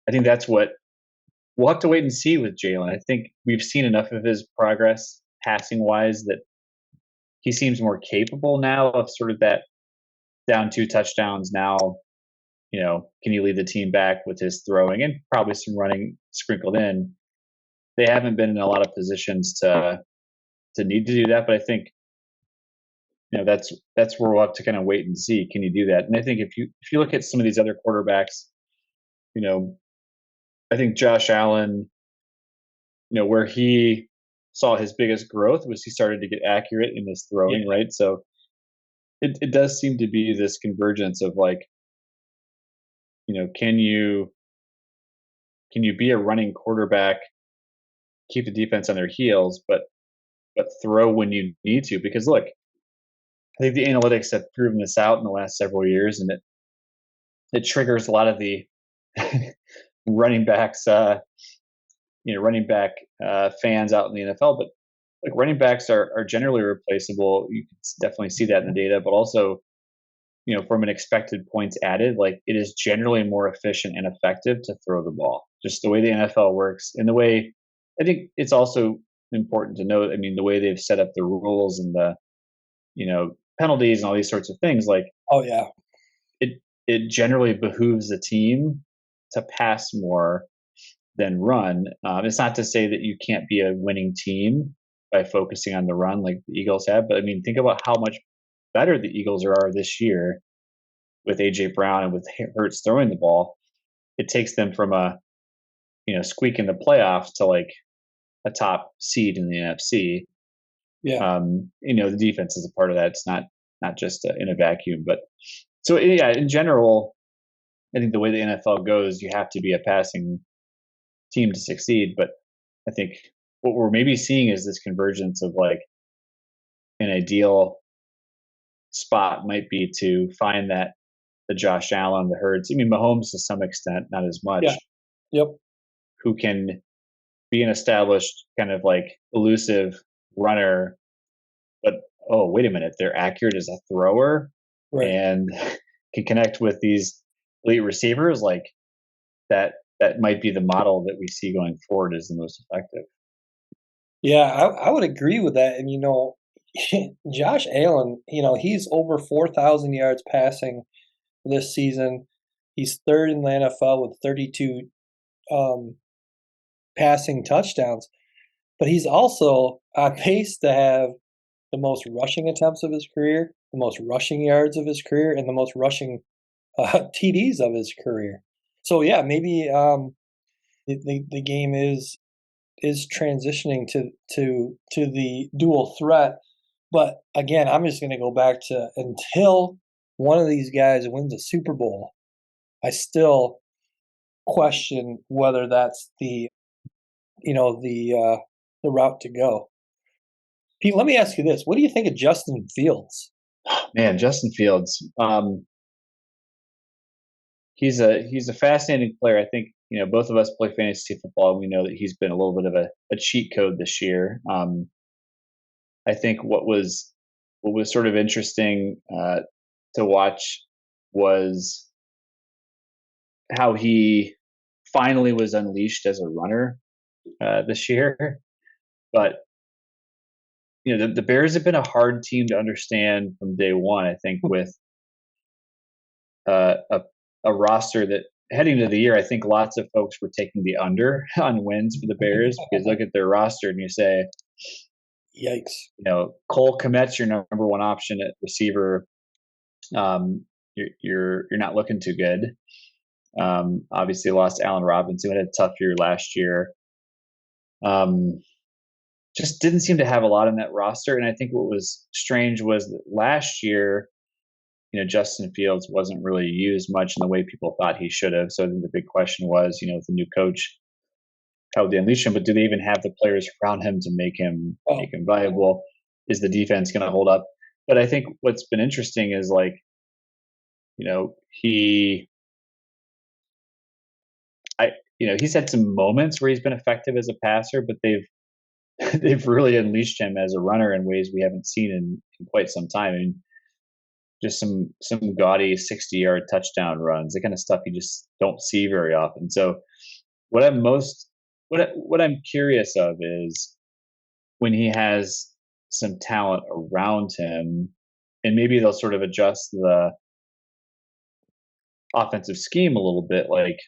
I think that's what we'll have to wait and see with Jalen. I think we've seen enough of his progress passing wise that he seems more capable now of sort of that down 2 touchdowns now. Can you lead the team back with his throwing and probably some running sprinkled in? They haven't been in a lot of positions to need to do that, but I think that's where we'll have to kind of wait and see. Can you do that? And I think if you look at some of these other quarterbacks, I think Josh Allen, where he saw his biggest growth was he started to get accurate in his throwing, right? So it does seem to be this convergence of like, can you be a running quarterback, keep the defense on their heels, but throw when you need to? Because look, I think the analytics have proven this out in the last several years, and it triggers a lot of the running backs, running back fans out in the NFL. But like running backs are generally replaceable. You can definitely see that in the data, but also, from an expected points added, like it is generally more efficient and effective to throw the ball. Just the way the NFL works, and the way I think it's also important to note. I mean, the way they've set up the rules and the penalties and all these sorts of things, like Oh yeah. it generally behooves the team to pass more than run. It's not to say that you can't be a winning team by focusing on the run like the Eagles have, but I mean, think about how much better the Eagles are this year with AJ Brown and with Hurts throwing the ball. It takes them from a squeak in the playoffs to like a top seed in the NFC. Yeah. The defense is a part of that. It's not just in a vacuum, but so yeah, in general, I think the way the NFL goes, you have to be a passing team to succeed. But I think what we're maybe seeing is this convergence of like an ideal spot might be to find that the Josh Allen, the Hurts. I mean, Mahomes to some extent, not as much. Yeah. Yep. Who can be an established kind of like elusive runner, but oh wait a minute, they're accurate as a thrower, Right. and can connect with these elite receivers. Like that might be the model that we see going forward as the most effective. Yeah, I would agree with that. And Josh Allen, he's over 4,000 yards passing this season. He's third in the NFL with 32 passing touchdowns, but he's also on pace to have the most rushing attempts of his career, the most rushing yards of his career, and the most rushing TDs of his career. So yeah, maybe the game is transitioning to the dual threat. But again, I'm just going to go back to until one of these guys wins a Super Bowl, I still question whether that's the route to go. Pete, let me ask you this: what do you think of Justin Fields? Man, Justin Fields, he's a fascinating player. I think both of us play fantasy football, and we know that he's been a little bit of a cheat code this year. I think what was sort of interesting to watch was how he finally was unleashed as a runner this year. But the Bears have been a hard team to understand from day one. I think with a roster that heading into the year, I think lots of folks were taking the under on wins for the Bears because look at their roster and you say, Yikes! Cole Kmet's your number one option at receiver. You're not looking too good. Obviously lost Allen Robinson, who had a tough year last year. Just didn't seem to have a lot in that roster. And I think what was strange was that last year Justin Fields wasn't really used much in the way people thought he should have. So I think the big question was, with the new coach, how would they unleash him? But do they even have the players around him to make him viable? Is the defense going to hold up? But I think what's been interesting is he, he's had some moments where he's been effective as a passer, but they've really unleashed him as a runner in ways we haven't seen in quite some time. I mean, just some gaudy 60-yard touchdown runs, the kind of stuff you just don't see very often. So what I'm curious of is when he has some talent around him, and maybe they'll sort of adjust the offensive scheme a little bit. Like,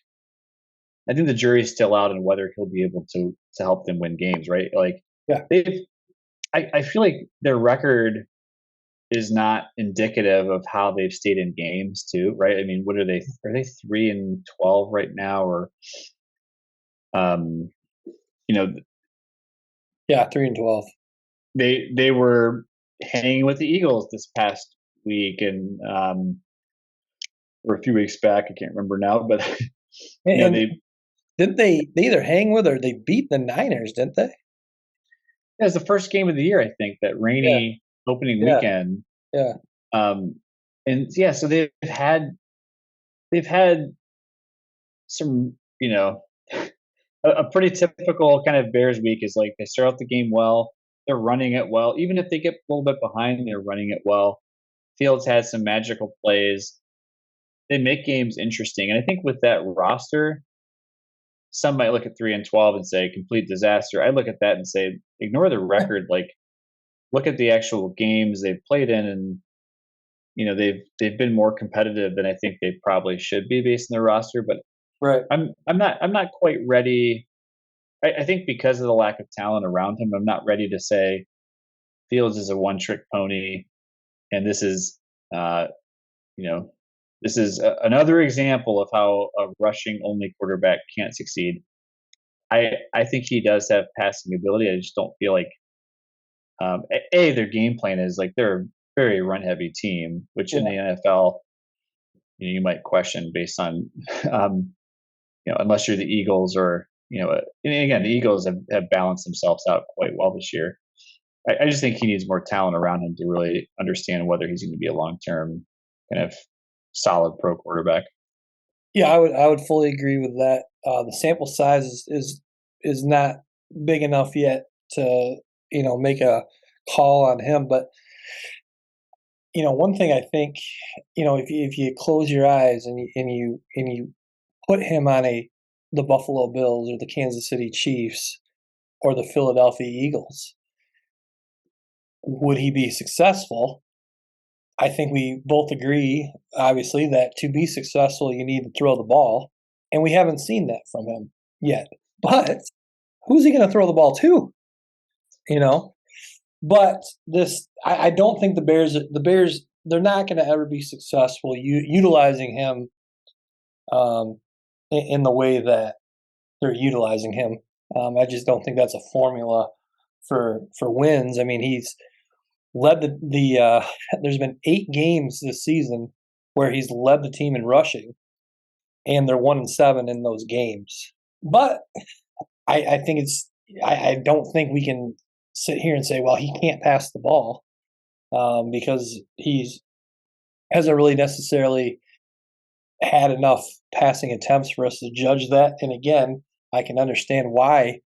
I think the jury's still out on whether he'll be able to help them win games, right? Like, Yeah. I feel like their record is not indicative of how they've stayed in games too, right? I mean, what are they? Are they 3-12 right now, or Yeah, 3-12. They were hanging with the Eagles this past week, and or a few weeks back, I can't remember now, but didn't they either hang with or they beat the Niners, didn't they? It was the first game of the year, I think, that rainy opening weekend. Yeah. And so they've had some, a pretty typical kind of Bears week is like they start out the game well, they're running it well. Even if they get a little bit behind, they're running it well. Fields has some magical plays. They make games interesting. And I think with that roster, some might look at 3-12 and say complete disaster. I look at that and say, ignore the record. Like, look at the actual games they've played in, and they've been more competitive than I think they probably should be based on their roster. But right, I'm not quite ready. I think because of the lack of talent around him, I'm not ready to say Fields is a one-trick pony, and this is another example of how a rushing-only quarterback can't succeed. I think he does have passing ability. I just don't feel like their game plan is like they're a very run-heavy team, which in the NFL you might question based on unless you're the Eagles or and again, the Eagles have balanced themselves out quite well this year. I just think he needs more talent around him to really understand whether he's going to be a long-term kind of solid pro quarterback. Yeah, I would fully agree with that. The sample size is not big enough yet to make a call on him. But one thing I think if you close your eyes and you put him on the Buffalo Bills or the Kansas City Chiefs or the Philadelphia Eagles, would he be successful? I think we both agree, obviously, that to be successful, you need to throw the ball. And we haven't seen that from him yet. But who's he going to throw the ball to? But I don't think the Bears, they're not going to ever be successful utilizing him in the way that they're utilizing him. I just don't think that's a formula for wins. I mean, he's led there's been 8 games this season where he's led the team in rushing, and they're 1-7 in those games. But I think I don't think we can sit here and say, well, he can't pass the ball because he's hasn't really necessarily had enough passing attempts for us to judge that. And again, I can understand why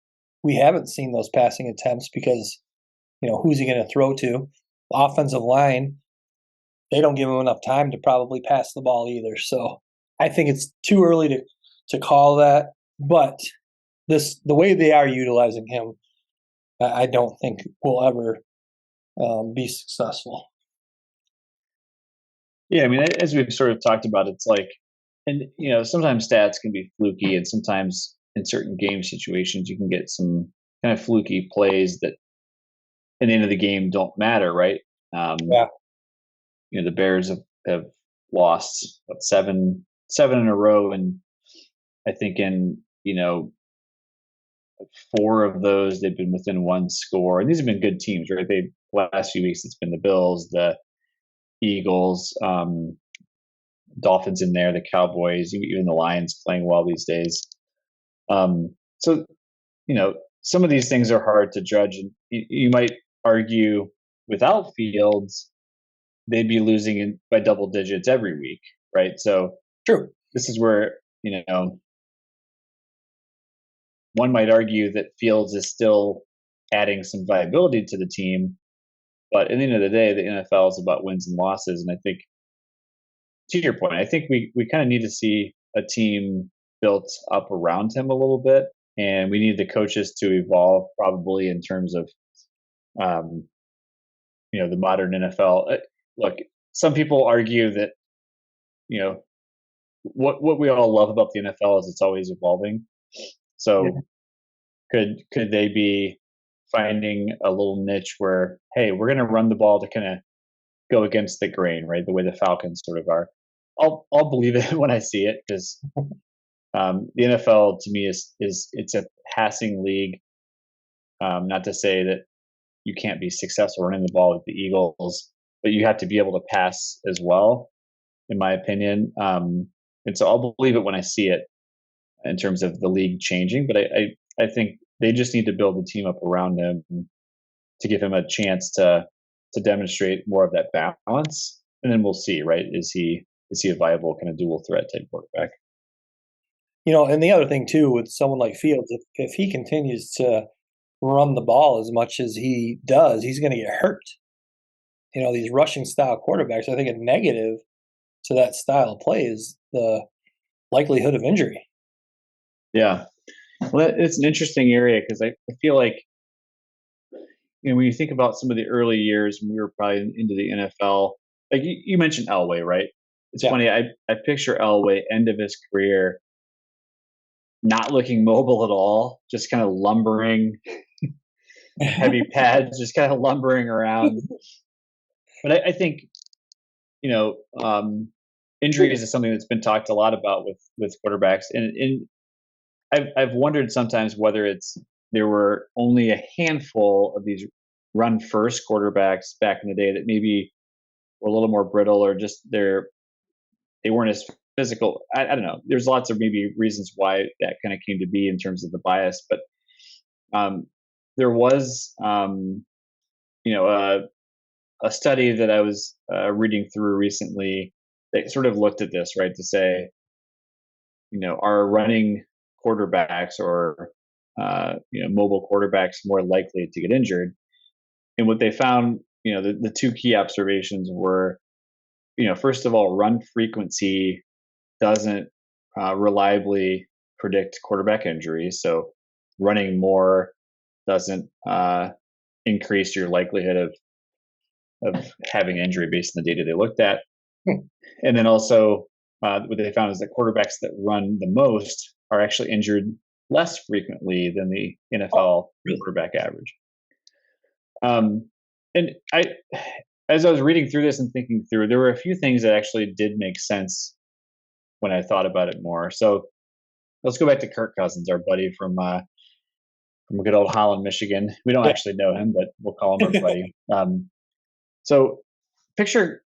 we haven't seen those passing attempts because who's he going to throw to? The offensive line, they don't give him enough time to probably pass the ball either. So I think it's too early to call that. But the way they are utilizing him, I don't think will ever be successful. Yeah, I mean, as we've sort of talked about, it's like, and sometimes stats can be fluky, and sometimes in certain game situations you can get some kind of fluky plays that at the end of the game don't matter, right? The Bears have lost 7 in a row, and I think in 4 of those they've been within 1 score, and these have been good teams, right? The last few weeks it's been the Bills, the Eagles, Dolphins in there, the Cowboys, even the Lions playing well these days. So, some of these things are hard to judge. And you might argue without Fields, they'd be losing by double digits every week, right? So True. this is where, one might argue that Fields is still adding some viability to the team. But at the end of the day, the NFL is about wins and losses. And I think, to your point, I think we kind of need to see a team built up around him a little bit. And we need the coaches to evolve probably in terms of, the modern NFL. Look, some people argue that, what we all love about the NFL is it's always evolving. So could they be finding a little niche where, hey, we're going to run the ball to kind of go against the grain, right? The way the Falcons sort of are. I'll believe it when I see it, because the NFL to me is it's a passing league. Not to say that you can't be successful running the ball with the Eagles, but you have to be able to pass as well, in my opinion. And so I'll believe it when I see it in terms of the league changing. But I think they just need to build the team up around him to give him a chance to demonstrate more of that balance, and then we'll see. Right? Is he a viable kind of dual threat type quarterback? And the other thing too with someone like Fields, if he continues to run the ball as much as he does, he's going to get hurt. These rushing style quarterbacks, I think a negative to that style of play is the likelihood of injury. Yeah. Well, it's an interesting area because I feel like, when you think about some of the early years when we were probably into the NFL, like you mentioned Elway, right? It's funny. I picture Elway end of his career, not looking mobile at all, just kind of lumbering, heavy pads, just kind of lumbering around. But I think, injuries is something that's been talked a lot about with quarterbacks, and I've wondered sometimes whether there were only a handful of these run first quarterbacks back in the day that maybe were a little more brittle, or just they weren't as physical. I don't know. There's lots of maybe reasons why that kind of came to be in terms of the bias, but there was a study that I was reading through recently that sort of looked at this, right, to say, are running quarterbacks or mobile quarterbacks more likely to get injured? And what they found, the two key observations were, first of all, run frequency doesn't reliably predict quarterback injury. So running more doesn't increase your likelihood of having injury based on the data they looked at. And then also, what they found is that quarterbacks that run the most are actually injured less frequently than the NFL quarterback average. And as I was reading through this and thinking through, there were a few things that actually did make sense when I thought about it more. So let's go back to Kirk Cousins, our buddy from good old Holland, Michigan. We don't actually know him, but we'll call him our buddy. So picture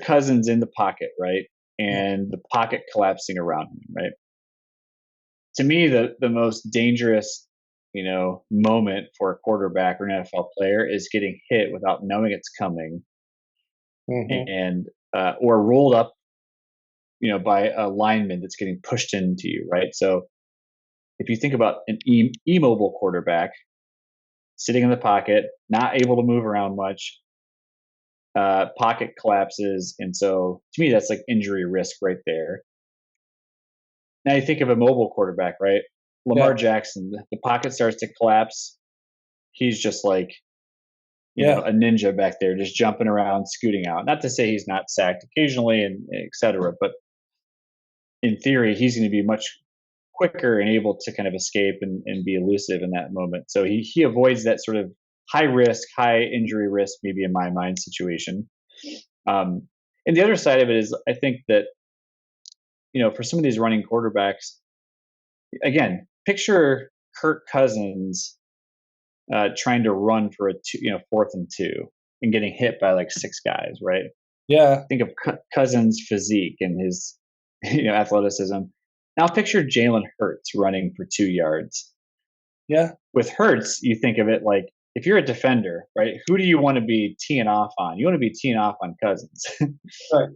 Cousins in the pocket, right? And the pocket collapsing around him, right? To me, the most dangerous, moment for a quarterback or an NFL player is getting hit without knowing it's coming, and or rolled up, by a lineman that's getting pushed into you, right? So if you think about an immobile quarterback sitting in the pocket, not able to move around much, pocket collapses, and so to me that's like injury risk right there. Now you think of a mobile quarterback, right? Lamar Jackson, the pocket starts to collapse. He's just like, a ninja back there, just jumping around, scooting out. Not to say he's not sacked occasionally and et cetera, but in theory, he's going to be much quicker and able to kind of escape and be elusive in that moment. So he avoids that sort of high risk, high injury risk, maybe in my mind, situation. And the other side of it is, I think that, for some of these running quarterbacks, again, picture Kirk Cousins trying to run for a 4th and 2 and getting hit by like 6 guys, right? Yeah. Think of Cousins' physique and his athleticism. Now picture Jalen Hurts running for 2 yards. Yeah. With Hurts, you think of it like if you're a defender, right? Who do you want to be teeing off on? You want to be teeing off on Cousins. Right.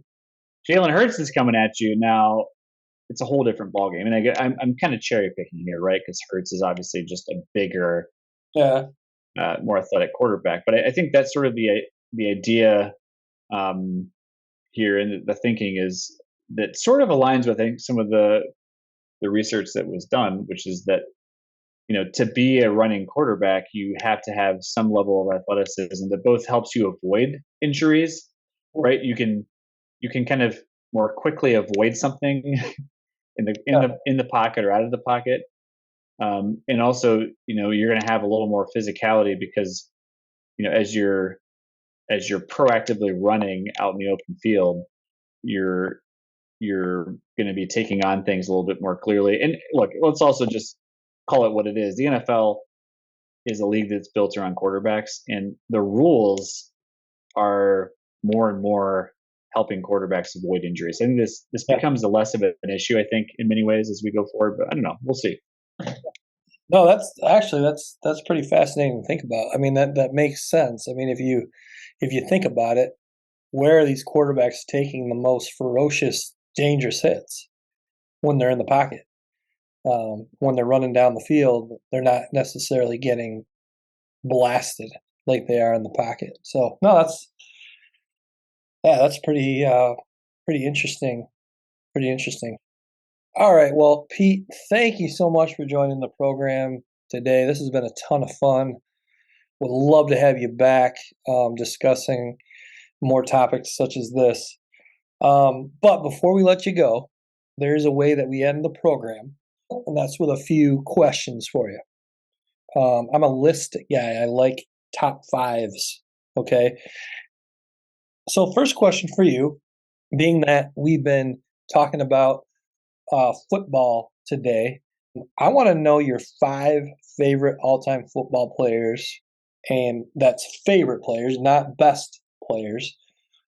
Jalen Hurts is coming at you now. It's a whole different ballgame, and I'm kind of cherry picking here, right? Because Hurts is obviously just a bigger, Yeah. more athletic quarterback. But I think that's sort of the idea here, and the thinking is that sort of aligns with, I think, some of the research that was done, which is that to be a running quarterback, you have to have some level of athleticism that both helps you avoid injuries, right? You can kind of more quickly avoid something in the pocket or out of the pocket, and also you're going to have a little more physicality because as you're proactively running out in the open field, you're you're going to be taking on things a little bit more clearly. And look, let's also just call it what it is. The NFL is a league that's built around quarterbacks, and the rules are more and more helping quarterbacks avoid injuries. I think this Yeah. becomes a less of an issue, I think, in many ways as we go forward. But I don't know. We'll see. No, that's pretty fascinating to think about. I mean, that makes sense. I mean, if you think about it, where are these quarterbacks taking the most ferocious, dangerous hits? When they're in the pocket. When they're running down the field, they're not necessarily getting blasted like they are in the pocket. So no, that's pretty interesting. Pretty interesting. All right, well, Pete, thank you so much for joining the program today. This has been a ton of fun. Would love to have you back discussing more topics such as this. But before we let you go, there is a way that we end the program, and that's with a few questions for you. I'm a list guy. I like top fives. Okay. So, first question for you, being that we've been talking about football today, I want to know your five favorite all-time football players, and that's favorite players, not best players.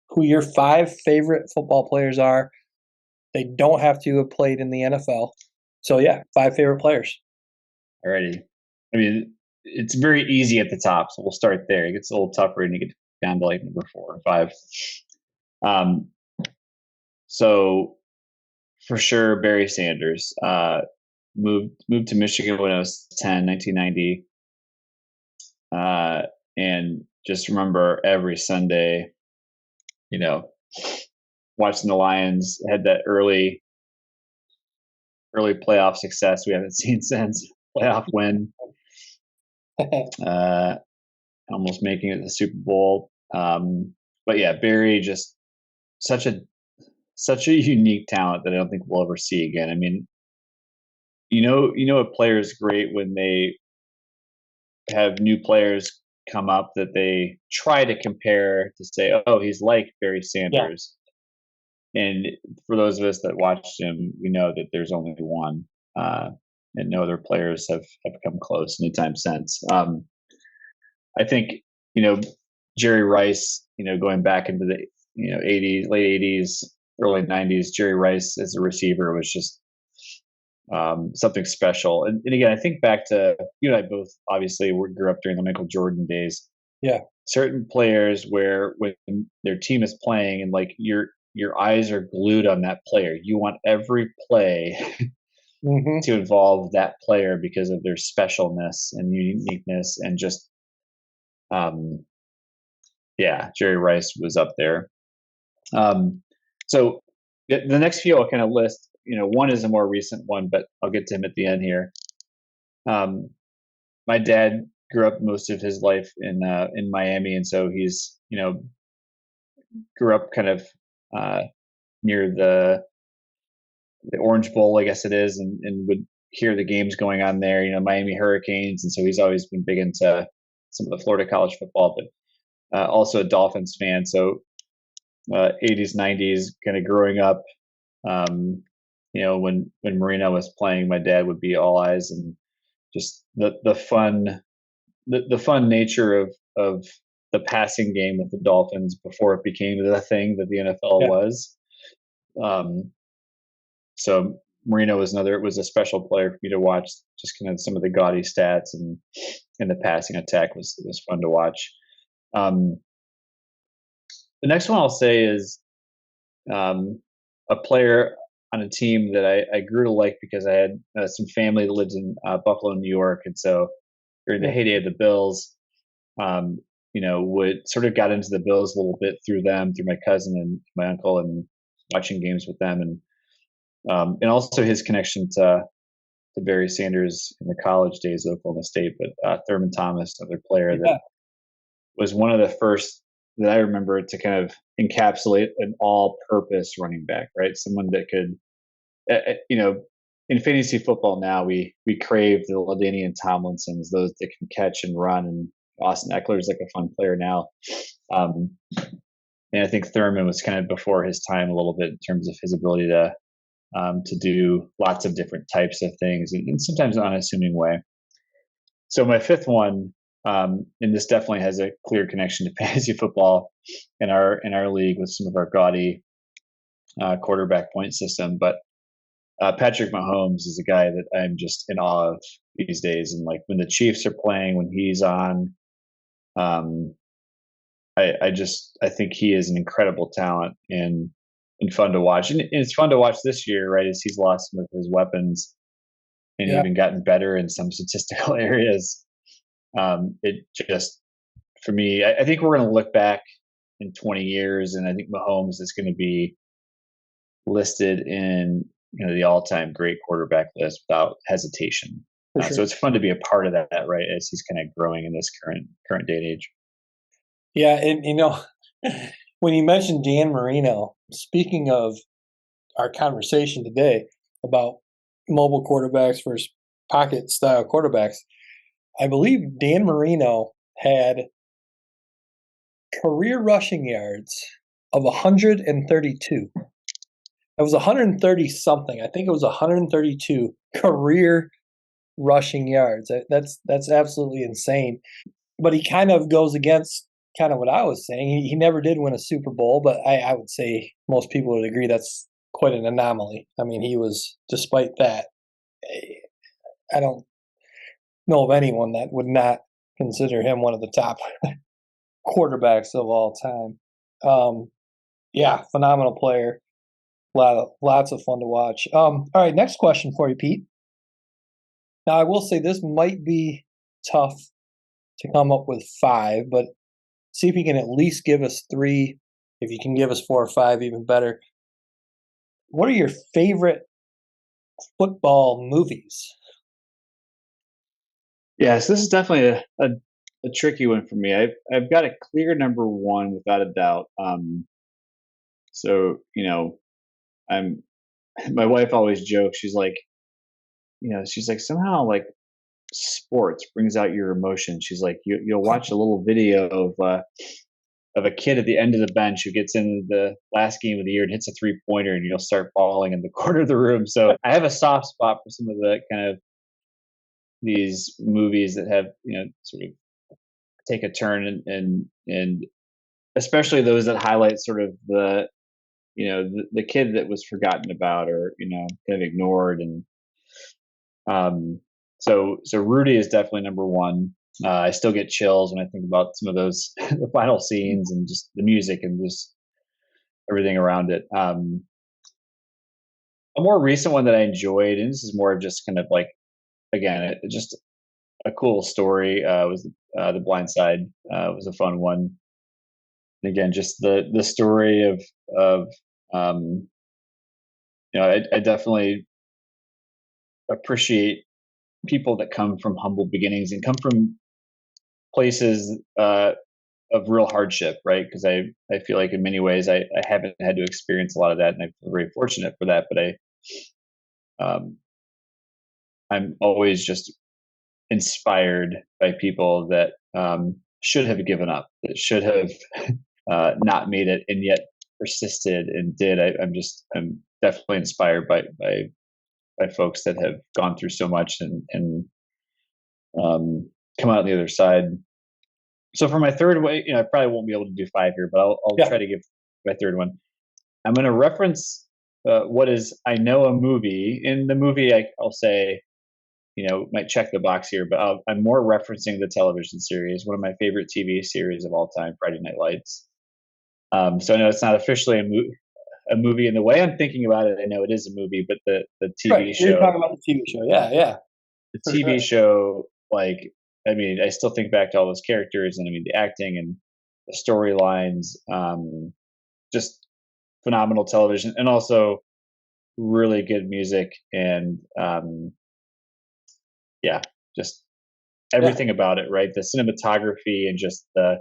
Who your five favorite football players are. They don't have to have played in the NFL. So yeah, five favorite players. Alrighty. I mean, it's very easy at the top, so we'll start there. It gets a little tougher and you get down to like number 4 or 5. So for sure, Barry Sanders. Moved to Michigan when I was 10, 1990. And just remember every Sunday, watching the Lions. Had that early playoff success we haven't seen since. Playoff win. Almost making it to the Super Bowl. But yeah, Barry, just such a unique talent that I don't think we'll ever see again. I mean, a player is great when they have new players come up that they try to compare to say, oh, he's like Barry Sanders. Yeah. And for those of us that watched him, we know that there's only one, and no other players have come close anytime since. I think, Jerry Rice, going back into the 80s, late 80s, early 90s, Jerry Rice as a receiver was just something special. And again, I think back to you and I both obviously grew up during the Michael Jordan days. Yeah. Certain players where when their team is playing and like your eyes are glued on that player. You want every play to involve that player because of their specialness and uniqueness and just Jerry Rice was up there. So the next few I'll kind of list. One is a more recent one, but I'll get to him at the end here. My dad grew up most of his life in Miami, and so he's grew up kind of near the Orange Bowl, I guess it is, and would hear the games going on there. Miami Hurricanes, and so he's always been big into some of the Florida college football, but also a Dolphins fan. So 80s, 90s, kind of growing up. When Marina was playing, my dad would be all eyes, and just the fun nature of the passing game with the Dolphins before it became the thing that the NFL was. So Marino was a special player for me to watch. Just kind of some of the gaudy stats and the passing attack was fun to watch. The next one I'll say is a player on a team that I grew to like because I had some family that lived in Buffalo, New York, and so during the heyday of the Bills, would sort of got into the Bills a little bit through them, through my cousin and my uncle, and watching games with them, and also his connection to Barry Sanders in the college days of Oklahoma State. But Thurman Thomas, another player that was one of the first that I remember to kind of encapsulate an all-purpose running back, right? Someone that could, in fantasy football now, we crave the LaDainian Tomlinsons, those that can catch and run, and Austin Eckler is like a fun player now. And I think Thurman was kind of before his time a little bit in terms of his ability to do lots of different types of things, and sometimes in an unassuming way. So my fifth one, and this definitely has a clear connection to fantasy football in our league with some of our gaudy quarterback point system, but Patrick Mahomes is a guy that I'm just in awe of these days. And like when the Chiefs are playing, when he's on, I think he is an incredible talent and fun to watch. And it's fun to watch this year, right? As he's lost some of his weapons and even gotten better in some statistical areas. It just, for me, I think we're going to look back in 20 years, and I think Mahomes is going to be listed in the all-time great quarterback list without hesitation. Sure. So it's fun to be a part of that, right? As he's kind of growing in this current day and age. Yeah, and when you mentioned Dan Marino, speaking of our conversation today about mobile quarterbacks versus pocket style quarterbacks, I believe Dan Marino had career rushing yards of 132. It was 130 something. I think it was 132 career rushing yards. That's absolutely insane. But he kind of goes against kind of what I was saying. He never did win a Super Bowl, but I would say most people would agree that's quite an anomaly. I mean, he was, despite that, I don't know of anyone that would not consider him one of the top quarterbacks of all time. Phenomenal player. Lots of fun to watch. All right, next question for you, Pete. Now, I will say this might be tough to come up with 5, but see if you can at least give us 3. If you can give us 4 or 5, even better. What are your favorite football movies? Yes, this is definitely a tricky one for me. I've got a clear number 1 without a doubt. My wife always jokes. She's like somehow like sports brings out your emotions. She's like, you'll watch a little video of a kid at the end of the bench who gets into the last game of the year and hits a 3-pointer, and you'll start bawling in the corner of the room. So I have a soft spot for some of the kind of these movies that have sort of take a turn and especially those that highlight sort of the kid that was forgotten about or kind of ignored. And so Rudy is definitely number 1. I still get chills when I think about some of those the final scenes and just the music and just everything around it. A more recent one that I enjoyed, and this is more of just kind of like, again, just a cool story, was The Blind Side. Was a fun one. And again, just the story of I definitely appreciate people that come from humble beginnings and come from places of real hardship, right? Because I feel like in many ways I haven't had to experience a lot of that, and I feel very fortunate for that. But I'm always just inspired by people that should have given up, that should have not made it, and yet persisted and did. I'm definitely inspired by folks that have gone through so much and come out on the other side So for my third way, I probably won't be able to do five here, but I'll Yeah. try to give my third one. I'm going to reference what is I know a movie. In the movie, I'll say, might check the box here, but I'm more referencing the television series, one of my favorite TV series of all time, Friday Night Lights. So I know it's not officially a movie in the way I'm thinking about it. I know it is a movie, but the Right. TV You're show, talking about the TV show. Yeah, yeah, the for TV sure. show, like, I mean, I still think back to all those characters, and I mean, the acting and the storylines, just phenomenal television, and also really good music, and yeah, just Yeah, everything about it, right? The cinematography and just the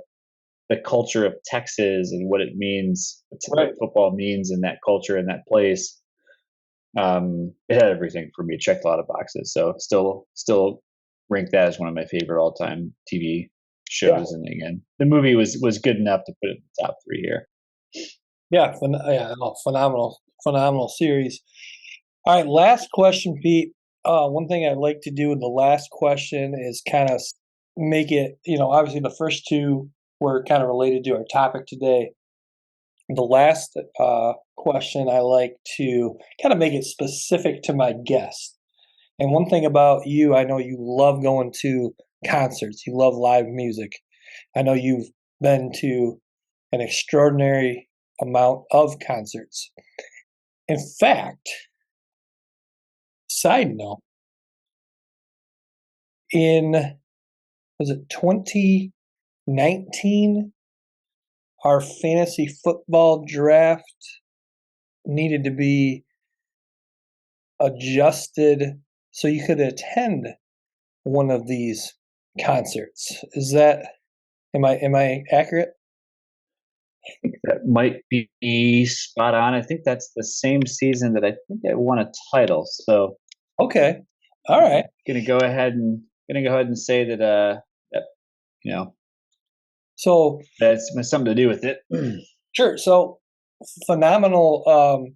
culture of Texas and what it means, what right. football means in that culture in that place. It had everything for me. Checked a lot of boxes. So still rank that as one of my favorite all time TV Yeah, shows. And again, the movie was good enough to put it in the top three here. yeah, yeah. No, phenomenal, phenomenal series. All right, last question, Pete. One thing I'd like to do with the last question is kind of make it. Obviously the first two were kind of related to our topic today. The last question I like to kind of make it specific to my guest. And one thing about you, I know you love going to concerts. You love live music. I know you've been to an extraordinary amount of concerts. In fact, side note, in was it 2019, our fantasy football draft needed to be adjusted so you could attend one of these concerts. Is that am I accurate? That might be spot on. I think that's the same season that I think I won a title. So Okay. All right. gonna go ahead and say that you know So that's something to do with it. sure. So phenomenal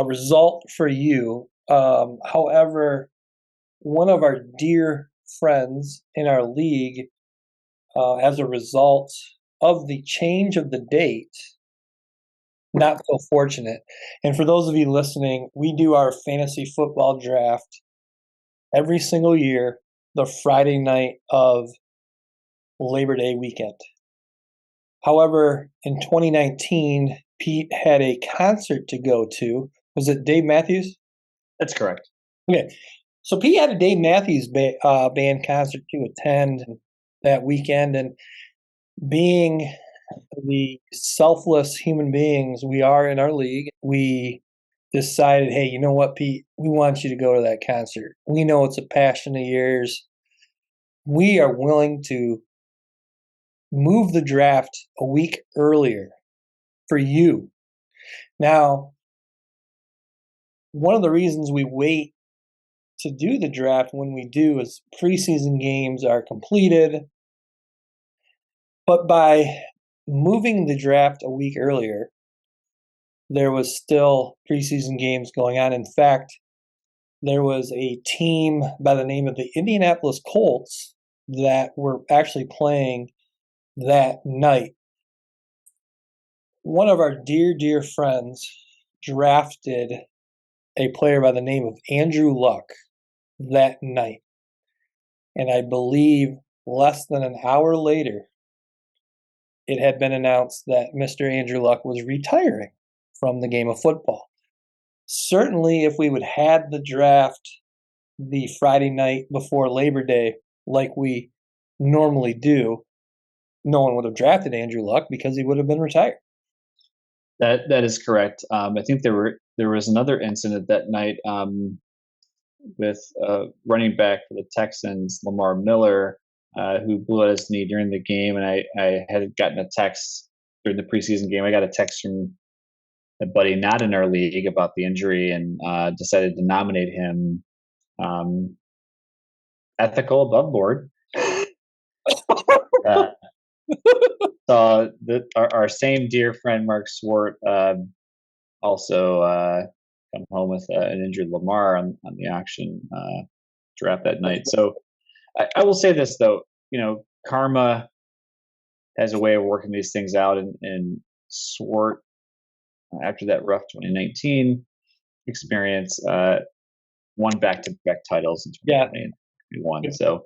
result for you. However, one of our dear friends in our league, as a result of the change of the date, not so fortunate. And for those of you listening, we do our fantasy football draft every single year, the Friday night of Labor Day weekend. However, in 2019, Pete had a concert to go to. Was it Dave Matthews? That's correct. Okay. So Pete had a Dave Matthews band concert to attend that weekend. And being the selfless human beings we are in our league, we decided, hey, you know what, Pete? We want you to go to that concert. We know it's a passion of yours. We are willing to move the draft a week earlier for you. Now, one of the reasons we wait to do the draft when we do is preseason games are completed. But by moving the draft a week earlier, there was still preseason games going on. In fact, there was a team by the name of the Indianapolis Colts that were actually playing that night. One of our dear, dear friends drafted a player by the name of Andrew Luck that night. And I believe less than an hour later, it had been announced that Mr. Andrew Luck was retiring from the game of football. Certainly, if we would had the draft the Friday night before Labor Day, like we normally do, no one would have drafted Andrew Luck because he would have been retired. That is correct. I think there was another incident that night with running back for the Texans, Lamar Miller, who blew out his knee during the game, and I had gotten a text during the preseason game. I got a text from a buddy not in our league about the injury, and decided to nominate him ethical above board. Uh, saw that our same dear friend Mark Swart also come home with an injured Lamar on the auction draft that night. So I will say this though, karma has a way of working these things out, and Swart, after that rough 2019 experience, won back-to-back titles in 2020 and 2021. So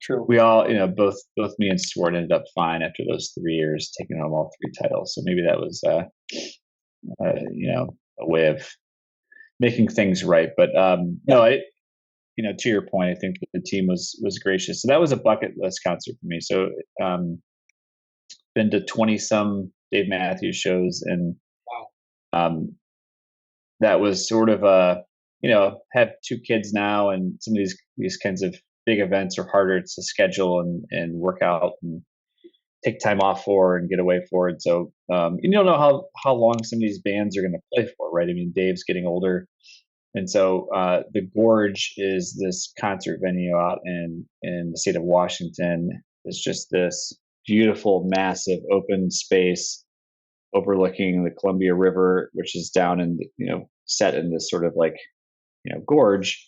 true. we all, both me and Swart ended up fine after those 3 years, taking home all 3 titles. So maybe that was, a way of making things right. But no, to your point, I think the team was gracious. So that was a bucket list concert for me. So been to 20 some Dave Matthews shows, and that was sort of have 2 kids now, and some of these kinds of big events are harder to schedule and work out and take time off for and get away for. And so you don't know how long some of these bands are going to play for, right? I mean, Dave's getting older. And so the Gorge is this concert venue out in the state of Washington. It's just this beautiful, massive open space overlooking the Columbia River, which is down in, set in this sort of like, gorge.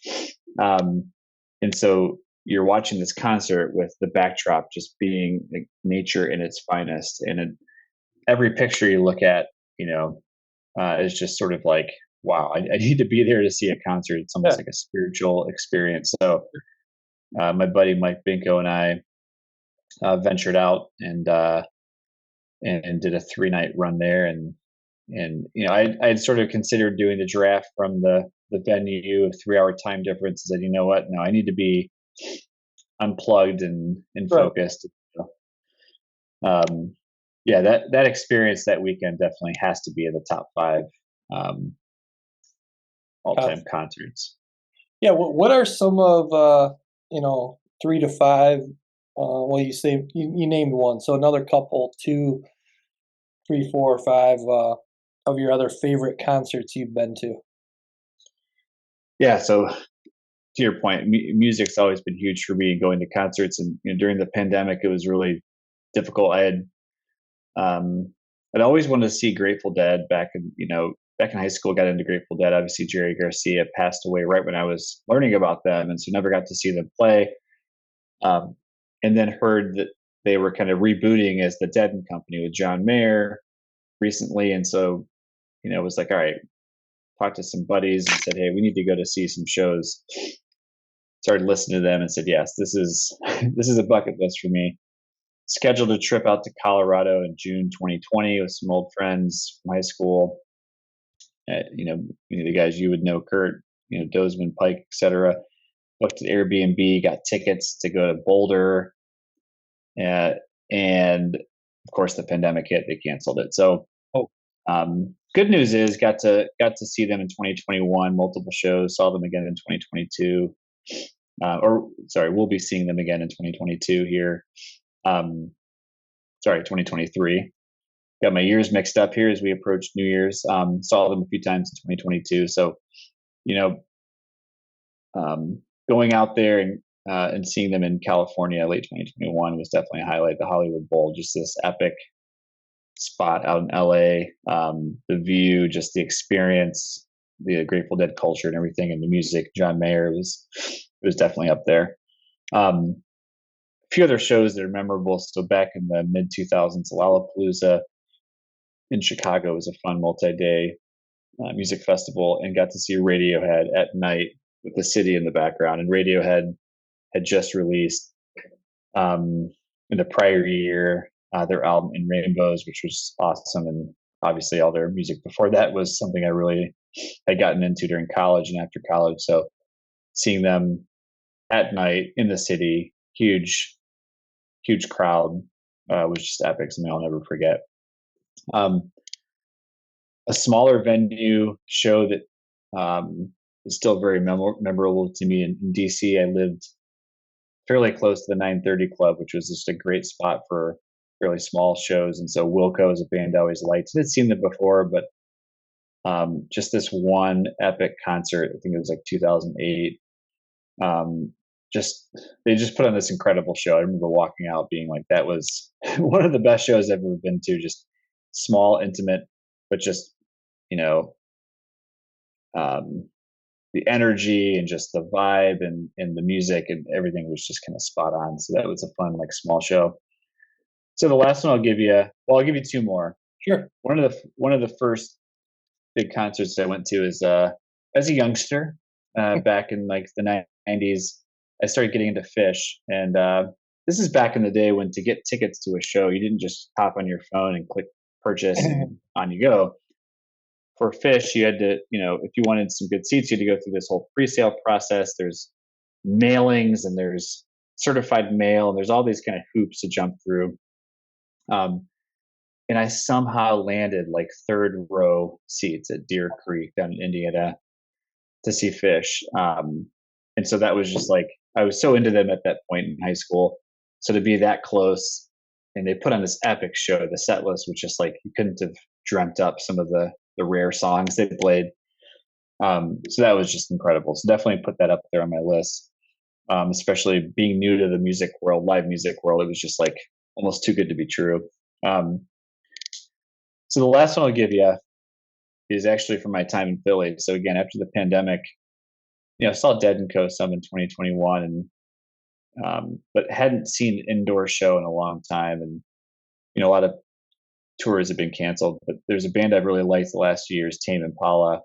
And so you're watching this concert with the backdrop just being like nature in its finest. And every picture you look at, is just sort of like, wow, I need to be there to see a concert. It's almost like a spiritual experience. So my buddy Mike Binko and I ventured out and did a 3-night run there. And I'd sort of considered doing the draft from the venue, a 3-hour time difference. Said, you know what? No, I need to be unplugged and focused. That experience that weekend definitely has to be in the top 5 all-time concerts. Yeah, what are some of 3 to 5? Well, you say you named one, so another couple, 2, 3, 4, or 5 of your other favorite concerts you've been to. Yeah, so to your point, music's always been huge for me, going to concerts, and during the pandemic, it was really difficult. I'd always wanted to see Grateful Dead back in high school. Got into Grateful Dead. Obviously, Jerry Garcia passed away right when I was learning about them, and so never got to see them play. And then heard that they were kind of rebooting as the Dead and Company with John Mayer recently, and so it was like, all right, talked to some buddies and said, hey, we need to go to see some shows. Started listening to them and said, yes, this is a bucket list for me. Scheduled a trip out to Colorado in June 2020 with some old friends from high school. The guys you would know, Kurt, Dozeman, Pike, etc. Booked an Airbnb, got tickets to go to Boulder, and of course the pandemic hit. They canceled it. So, good news is got to see them in 2021, multiple shows. Saw them again in 2022. We'll be seeing them again in 2022 here. 2023. Got my years mixed up here as we approach New Year's. Saw them a few times in 2022. So, going out there and seeing them in California late 2021 was definitely a highlight. The Hollywood Bowl, just this epic spot out in LA. The view, just the experience, the Grateful Dead culture and everything, and the music. John Mayer was definitely up there. A few other shows that are memorable. So back in the mid 2000s, Lollapalooza in Chicago was a fun multi-day music festival, and got to see Radiohead at night with the city in the background. And Radiohead had just released in the prior year their album In Rainbows, which was awesome. And obviously all their music before that was something I really had gotten into during college and after college. So seeing them at night in the city, huge crowd, was just epic. Something I'll never forget. A smaller venue show that is still very memorable to me in DC. I lived fairly close to the 930 Club, which was just a great spot for fairly small shows. And so Wilco is a band I always liked. I'd seen them before, but just this one epic concert, I think it was like 2008. They just put on this incredible show. I remember walking out being like, that was one of the best shows I've ever been to. Just small, intimate, but just the energy and just the vibe and the music and everything was just kind of spot on. So that was a fun, like, small show. So the last one I'll give you, well, I'll give you two more. Sure. One of the first big concerts I went to is as a youngster, back in like the 90s. I started getting into Fish, and this is back in the day when to get tickets to a show, you didn't just hop on your phone and click purchase and on you go. For Fish, you had to, if you wanted some good seats, you had to go through this whole pre-sale process. There's mailings and there's certified mail and there's all these kind of hoops to jump through. Um, and I somehow landed like third row seats at Deer Creek down in Indiana to see Fish. And so that was just like, I was so into them at that point in high school. So to be that close, and they put on this epic show, the set list was just like, you couldn't have dreamt up some of the rare songs they played. So that was just incredible. So definitely put that up there on my list. Especially being new to the music world, live music world, it was just like almost too good to be true. So the last one I'll give you is actually from my time in Philly. So again, after the pandemic, I saw Dead and Co some in 2021, and but hadn't seen an indoor show in a long time, and a lot of tours have been canceled. But there's a band I've really liked the last few years, Tame Impala,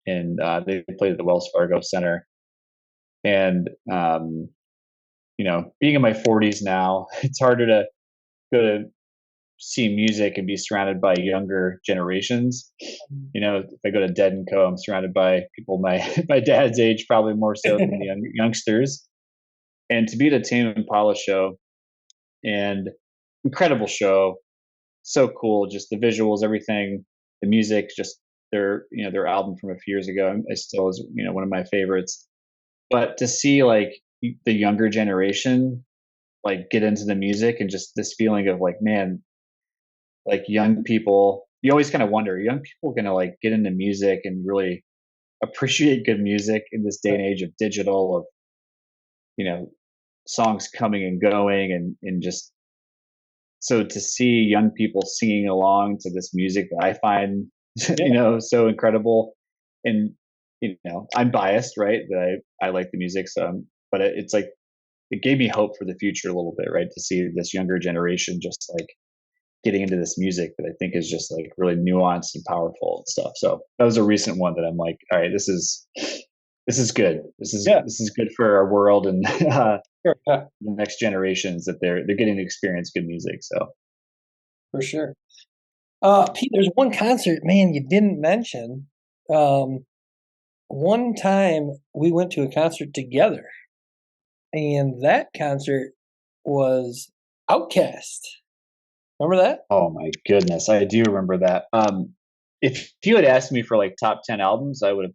and they played at the Wells Fargo Center. And being in my 40s now, it's harder to go to see music and be surrounded by younger generations. If I go to Dead and Co, I'm surrounded by people my my dad's age, probably more so than the youngsters. And to be at a Tame Impala show, and incredible show, so cool, just the visuals, everything, the music, just their album from a few years ago, I still is one of my favorites. But to see like the younger generation like get into the music, and just this feeling of like, man, like young people, you always kind of wonder, are young people going to like get into music and really appreciate good music in this day and age of digital, of songs coming and going, and just, so to see young people singing along to this music that I find so incredible. And I'm biased, right, that I like the music, so but it's like it gave me hope for the future a little bit, right, to see this younger generation just like getting into this music that I think is just like really nuanced and powerful and stuff. So that was a recent one that I'm like, all right, this is good. This is good for our world and the next generations, that they're getting to experience good music. So For sure. Pete, there's one concert, man, you didn't mention. One time we went to a concert together, and that concert was Outkast. Remember that? Oh my goodness, I do remember that. If you had asked me for like top 10 albums, I would have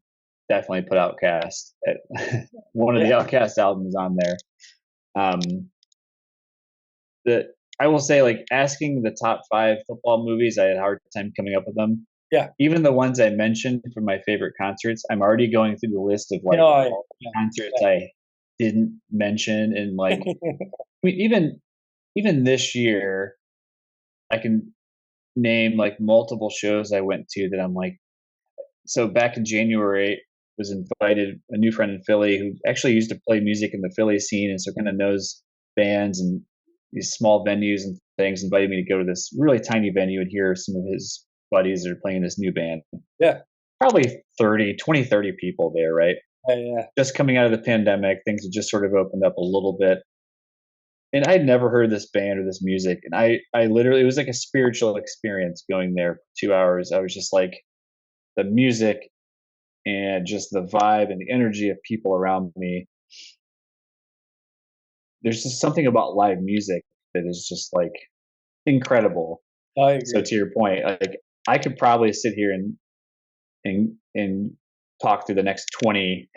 definitely put Outkast at one of the Outkast albums on there. I will say, like, asking the top 5 football movies, I had a hard time coming up with them. Yeah. Even the ones I mentioned from my favorite concerts, I'm already going through the list of like concerts I didn't mention, and like I mean, even this year, I can name like multiple shows I went to that I'm like, so back in January, was invited, a new friend in Philly who actually used to play music in the Philly scene, and so kind of knows bands and these small venues and things, invited me to go to this really tiny venue and hear some of his buddies that are playing this new band. Yeah. Probably 30 people there, right? Yeah. Just coming out of the pandemic, things had just sort of opened up a little bit. And I'd never heard this band or this music. And I literally, it was like a spiritual experience going there for 2 hours. I was just like, the music and just the vibe and the energy of people around me. There's just something about live music that is just like incredible. I agree. So to your point, like I could probably sit here and talk through the next 20.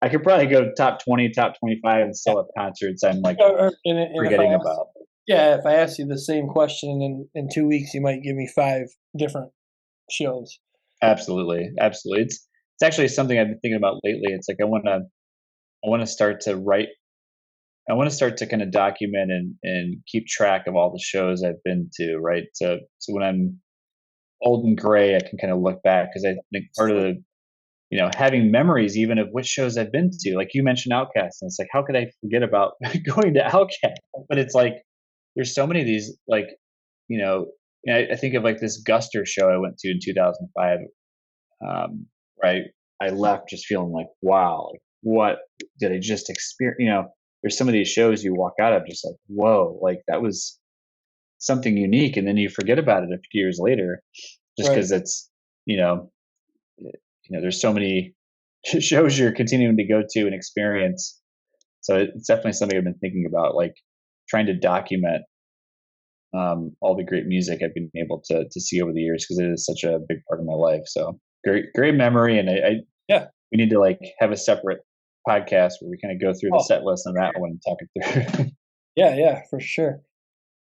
I could probably go top 20, top 25 and still have concerts I'm like forgetting about. Yeah, if I ask you the same question in 2 weeks, you might give me 5 different shows. Absolutely. It's actually something I've been thinking about lately. It's like I want to start to write. I want to start to kind of document and keep track of all the shows I've been to, right? So when I'm old and gray, I can kind of look back, because I think part of the having memories even of which shows I've been to. Like you mentioned Outcast, and it's like, how could I forget about going to Outcast? But it's like, there's so many of these, like, I think of like this Guster show I went to in 2005, right? I left just feeling like, wow, like, what did I just experience? There's some of these shows you walk out of just like, whoa, like that was something unique. And then you forget about it a few years later just because it's, there's so many shows you're continuing to go to and experience. So it's definitely something I've been thinking about, like trying to document all the great music I've been able to see over the years, because it is such a big part of my life. So great memory. And we need to like have a separate podcast where we kind of go through the set list on that one and talk it through. Yeah, for sure.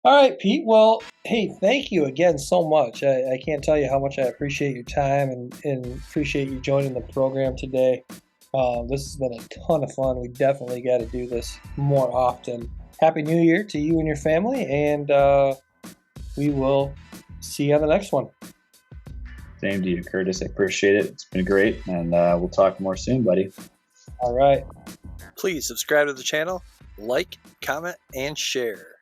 All right, Pete. Well, hey, thank you again so much. I can't tell you how much I appreciate your time and appreciate you joining the program today. This has been a ton of fun. We definitely got to do this more often. Happy New Year to you and your family, and we will see you on the next one. Same to you, Curtis. I appreciate it. It's been great, and we'll talk more soon, buddy. All right. Please subscribe to the channel, like, comment, and share.